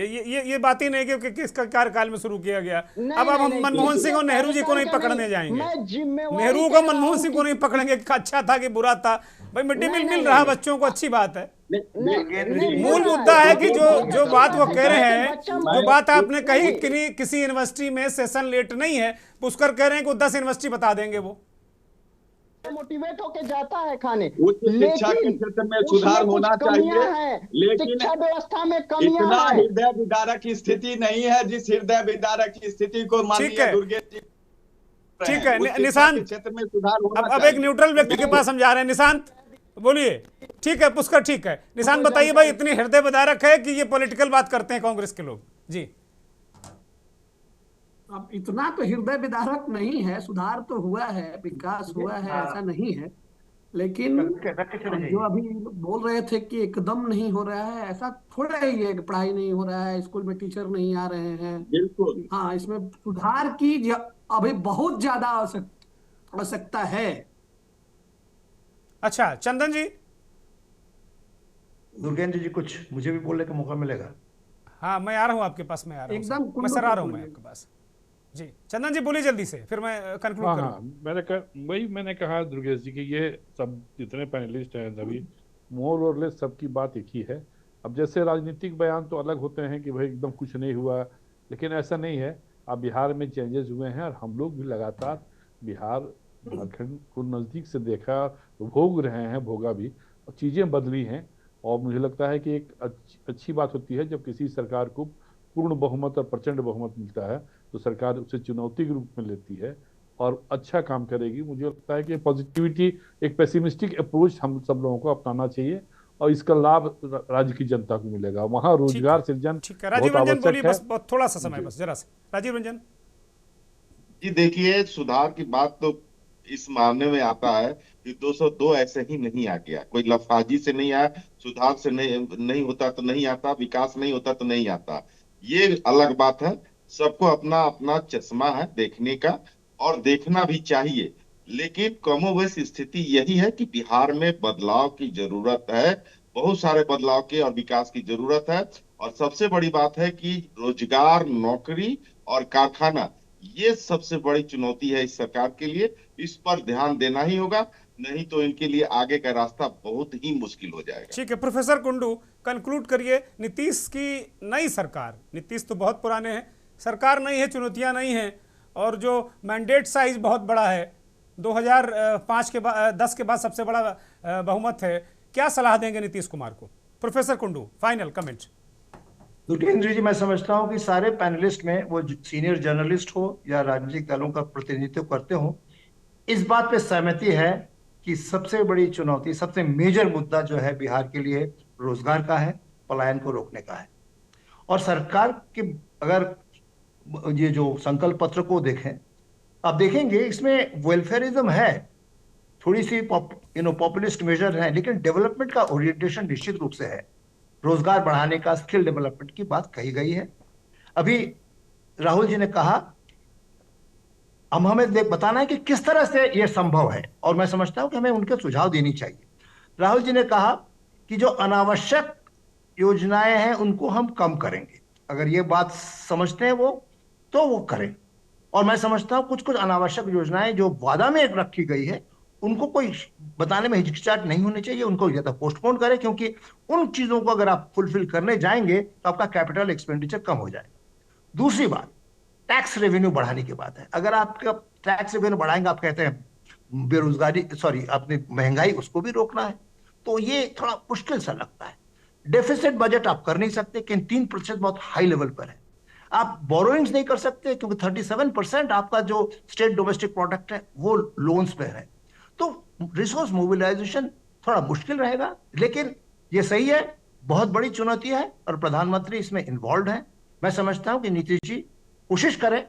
ये बात ही नहीं कि किसका कार्यकाल में शुरू किया गया। अब हम मनमोहन सिंह और नेहरू जी को नहीं पकड़ने जाएंगे। नेहरू को मनमोहन सिंह को नहीं पकड़ेंगे कि अच्छा था कि बुरा था। भाई मिड डे मील मिल रहा बच्चों को, अच्छी बात है। मूल मुद्दा है कि जो बात वो कह रहे हैं, जो बात आपने कही किसी यूनिवर्सिटी में सेशन लेट नहीं है, पुष्कर कह रहे हैं कि 10 यूनिवर्सिटी बता देंगे वो मोटिवेट होके जाता है खाने। उच्च शिक्षा के क्षेत्र में सुधार होना चाहिए, लेकिन शिक्षा व्यवस्था में कमियां इतना हैं। हृदय विदारक स्थिति नहीं है जिस हृदय विदारक स्थिति को माननीय दुर्गेश जी। ठीक है निशांत, क्षेत्र में सुधार होना अब एक न्यूट्रल व्यक्ति के पास हम जा रहे हैं। निशांत बोलिए। ठीक है पुष्कर, ठीक है। निशांत बताइए भाई, इतनी हृदय विदारक है कि ये पॉलिटिकल बात करते हैं कांग्रेस के लोग जी। अब इतना तो हृदय विदारक नहीं है, सुधार तो हुआ है, विकास हुआ है, ऐसा नहीं है। लेकिन जो अभी बोल रहे थे कि एकदम नहीं हो रहा है, ऐसा थोड़ा ही है कि पढ़ाई नहीं हो रहा है, स्कूल में टीचर नहीं आ रहे हैं। बिल्कुल, हाँ, इसमें सुधार की अभी बहुत ज्यादा आवश्यकता है। अच्छा चंदन जी। दुर्गेंद्र जी कुछ मुझे भी बोलने का मौका मिलेगा? हाँ मैं आ रहा हूँ आपके पास, मैं आ रहा हूँ, एकदम मैं सर आ रहा हूँ मैं आपके पास जी। चंदन जी बोलिए जल्दी से, फिर मैं कंक्लूड करूँ। हाँ, मैंने कहा दुर्गेश जी कि ये सब जितने पैनलिस्ट हैं सभी मोर और लेस सबकी बात एक ही है। अब जैसे राजनीतिक बयान तो अलग होते हैं कि भाई एकदम कुछ नहीं हुआ, लेकिन ऐसा नहीं है। अब बिहार में चेंजेस हुए हैं और हम लोग भी लगातार बिहार झारखंड को नज़दीक से देखा, भोग रहे हैं, भोगा भी, और चीज़ें बदली हैं। और मुझे लगता है कि एक अच्छी बात होती है जब किसी सरकार को पूर्ण बहुमत और प्रचंड बहुमत मिलता है तो सरकार उसे चुनौती के रूप में लेती है और अच्छा काम करेगी। मुझे लगता है कि पॉजिटिविटी, एक पेसिमिस्टिक अप्रोच हम सब लोगों को अपनाना चाहिए और इसका लाभ राज्य की जनता को मिलेगा। वहाँ रोजगार सृजन राजीव रंजन बोलिए, बस थोड़ा सा समय, बस जरा सा राजीव रंजन जी। देखिए सुधार की बात तो इस मामले में आता है कि 202 ऐसे ही नहीं आ गया, कोई लफाजी से नहीं आया। सुधार से नहीं होता तो नहीं आता, विकास नहीं होता तो नहीं आता, ये अलग बात है। सबको अपना अपना चश्मा है देखने का और देखना भी चाहिए। लेकिन कमोबेश स्थिति यही है कि बिहार में बदलाव की जरूरत है, बहुत सारे बदलाव की और विकास की जरूरत है। और सबसे बड़ी बात है कि रोजगार, नौकरी और कारखाना, ये सबसे बड़ी चुनौती है इस सरकार के लिए। इस पर ध्यान देना ही होगा, नहीं तो इनके लिए आगे का रास्ता बहुत ही मुश्किल हो जाएगा। ठीक है प्रोफेसर कुंडू कंक्लूड करिए। नीतीश की नई सरकार, नीतीश तो बहुत पुराने हैं, सरकार नहीं है, चुनौतियां नहीं हैं, और जो मैंडेट साइज बहुत बड़ा है, 2005 के बाद 10 के बाद सबसे बड़ा बहुमत है, क्या सलाह देंगे नीतीश कुमार को? Professor Kundu final comment. Durgendra ji, मैं समझता हूं कि सारे पैनलिस्ट में, वो सीनियर जर्नलिस्ट हो या राजनीतिक दलों का प्रतिनिधित्व करते हो, इस बात पे सहमति है कि सबसे बड़ी चुनौती, सबसे मेजर मुद्दा जो है बिहार के लिए रोजगार का है, पलायन को रोकने का है। और सरकार के अगर ये जो संकल्प पत्र को देखें, आप देखेंगे इसमें वेलफेयरिज्म है, थोड़ी सी पॉपुलिस्ट मेजर है, लेकिन डेवलपमेंट का ओरिएंटेशन निश्चित रूप से है। रोजगार बढ़ाने का, स्किल डेवलपमेंट की बात कही गई है। अभी राहुल जी ने कहा, हम हमें बताना है कि किस तरह से यह संभव है, और मैं समझता हूं कि हमें उनके सुझाव देनी चाहिए। राहुल जी ने कहा कि जो अनावश्यक योजनाएं हैं उनको हम कम करेंगे। अगर ये बात समझते हैं वो, तो वो करें। और मैं समझता हूं कुछ कुछ अनावश्यक योजनाएं जो वादा में रखी गई है, उनको कोई बताने में हिचकिचाहट नहीं होनी चाहिए, उनको या तो पोस्टपोन करें, क्योंकि उन चीजों को अगर आप फुलफिल करने जाएंगे तो आपका कैपिटल एक्सपेंडिचर कम हो जाएगा। दूसरी बात, टैक्स रेवेन्यू बढ़ाने की बात है। अगर आपका टैक्स रेवेन्यू बढ़ाएंगे, आप कहते हैं बेरोजगारी, सॉरी, आपने महंगाई उसको भी रोकना है, तो ये थोड़ा मुश्किल सा लगता है। डेफिसिट बजट आप कर नहीं सकते, क्योंकि 3% बहुत हाई लेवल पर है। आप बोरोइंग्स नहीं कर सकते, क्योंकि 37% आपका जो स्टेट डोमेस्टिक प्रोडक्ट है वो लोन्स पे है। तो रिसोर्स मोबिलाइजेशन थोड़ा मुश्किल रहेगा, लेकिन ये सही है, बहुत बड़ी चुनौती है और प्रधानमंत्री इसमें इन्वॉल्व है। मैं समझता हूं कि नीतीश जी कोशिश करें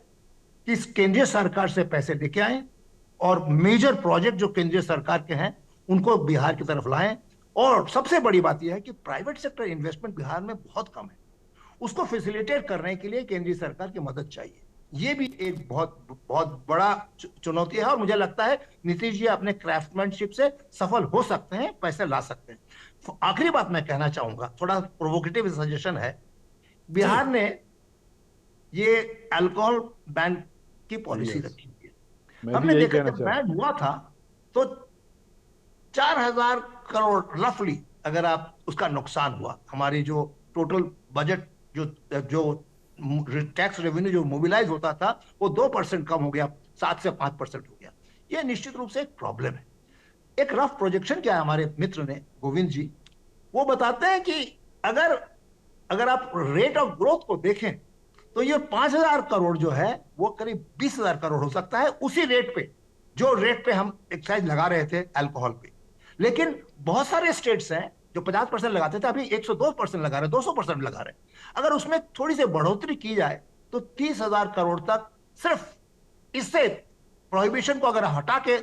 कि केंद्रीय सरकार से पैसे लेके आए और मेजर प्रोजेक्ट जो केंद्रीय सरकार के हैं उनको बिहार की तरफ लाएं। और सबसे बड़ी बात यह है कि प्राइवेट सेक्टर इन्वेस्टमेंट बिहार में बहुत कम है, उसको फैसिलिटेट करने के लिए केंद्रीय सरकार की मदद चाहिए। ये भी एक बहुत बहुत बड़ा चुनौती है, और मुझे लगता है नीतीश जी अपने क्राफ्टमैनशिप से सफल हो सकते हैं, पैसे ला सकते हैं। आखिरी बात मैं कहना चाहूंगा, थोड़ा प्रोवोकेटिव सजेशन है। बिहार ने ये अल्कोहल बैन की पॉलिसी रखी हुई है। हमने देखा जब बैन हुआ था तो 4000 करोड़ रफली, अगर आप उसका नुकसान हुआ, हमारी जो टोटल बजट जो टैक्स रेवेन्यू जो मोबिलाइज होता था वो 2% कम हो गया, 7 से 5% हो गया। ये निश्चित रूप से एक प्रॉब्लम है। एक रफ प्रोजेक्शन क्या है हमारे मित्र ने, गोविंद जी, वो बताते हैं कि अगर आप रेट ऑफ ग्रोथ को देखें तो ये 5000 करोड़ जो है वो करीब 20000 करोड़ हो सकता है, उसी रेट पे जो रेट पे हम एक्साइज लगा रहे थे अल्कोहल पे। लेकिन बहुत सारे स्टेट्स हैं जो 50% लगाते थे, अभी 102% लगा रहे, 200% लगा रहे। अगर उसमें थोड़ी सी बढ़ोतरी की जाए तो 30,000 करोड़ तक, सिर्फ इससे प्रोहिबिशन को अगर हटा के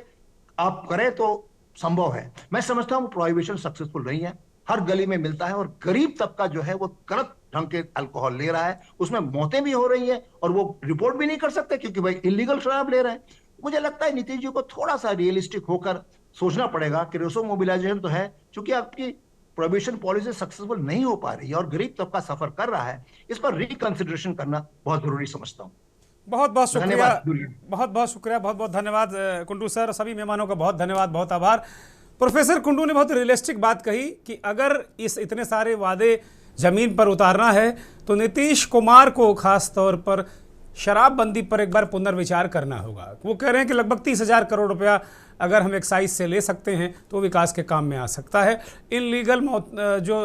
आप करें तो संभव है। मैं समझता हूं प्रोहिबिशन सक्सेसफुल नहीं है, हर गली में मिलता है, और गरीब तबका जो है वो गलत ढंग के अल्कोहल ले रहा है, उसमें मौतें भी हो रही हैं और वो रिपोर्ट भी नहीं कर सकते क्योंकि भाई इलीगल शराब ले रहे हैं। मुझे लगता है नीतीश जी को थोड़ा सा रियलिस्टिक होकर सोचना पड़ेगा कि रिसोर्स मोबिलाइजेशन तो है, क्योंकि आपकी प्रोहिबिशन पॉलिसी सक्सेसफुल नहीं हो पा रही है और गरीब तबका सफर कर रहा है, इस पर रिकंसिडरेशन करना बहुत जरूरी समझता हूँ। बहुत बहुत शुक्रिया, बहुत बहुत शुक्रिया, बहुत बहुत धन्यवाद कुंडू सर, सभी मेहमानों का बहुत धन्यवाद, बहुत आभार। प्रोफेसर कुंडू ने बहुत रियलिस्टिक बात कही कि अगर इस इतने सारे वादे जमीन पर उतारना है तो नीतीश कुमार को खास तौर पर शराबबंदी पर एक बार पुनर्विचार करना होगा। वो कह रहे हैं कि लगभग 30,000 करोड़ रुपया अगर हम एक्साइज से ले सकते हैं तो विकास के काम में आ सकता है। इनलीगल जो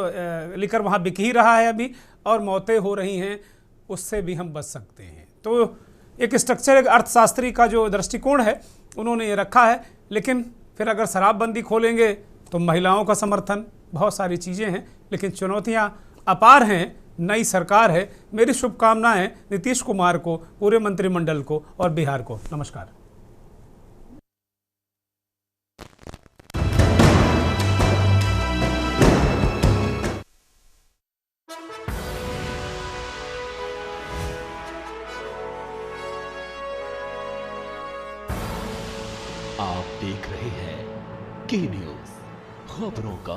लिकर वहाँ बिक ही रहा है अभी और मौतें हो रही हैं, उससे भी हम बच सकते हैं। तो एक स्ट्रक्चर, एक अर्थशास्त्री का जो दृष्टिकोण है उन्होंने ये रखा है। लेकिन फिर अगर शराबबंदी खोलेंगे तो महिलाओं का समर्थन, बहुत सारी चीज़ें हैं, लेकिन चुनौतियाँ अपार हैं। नई सरकार है, मेरी शुभकामनाएं नीतीश कुमार को, पूरे मंत्रिमंडल को और बिहार को। नमस्कार। आप देख रहे हैं के न्यूज़, खबरों का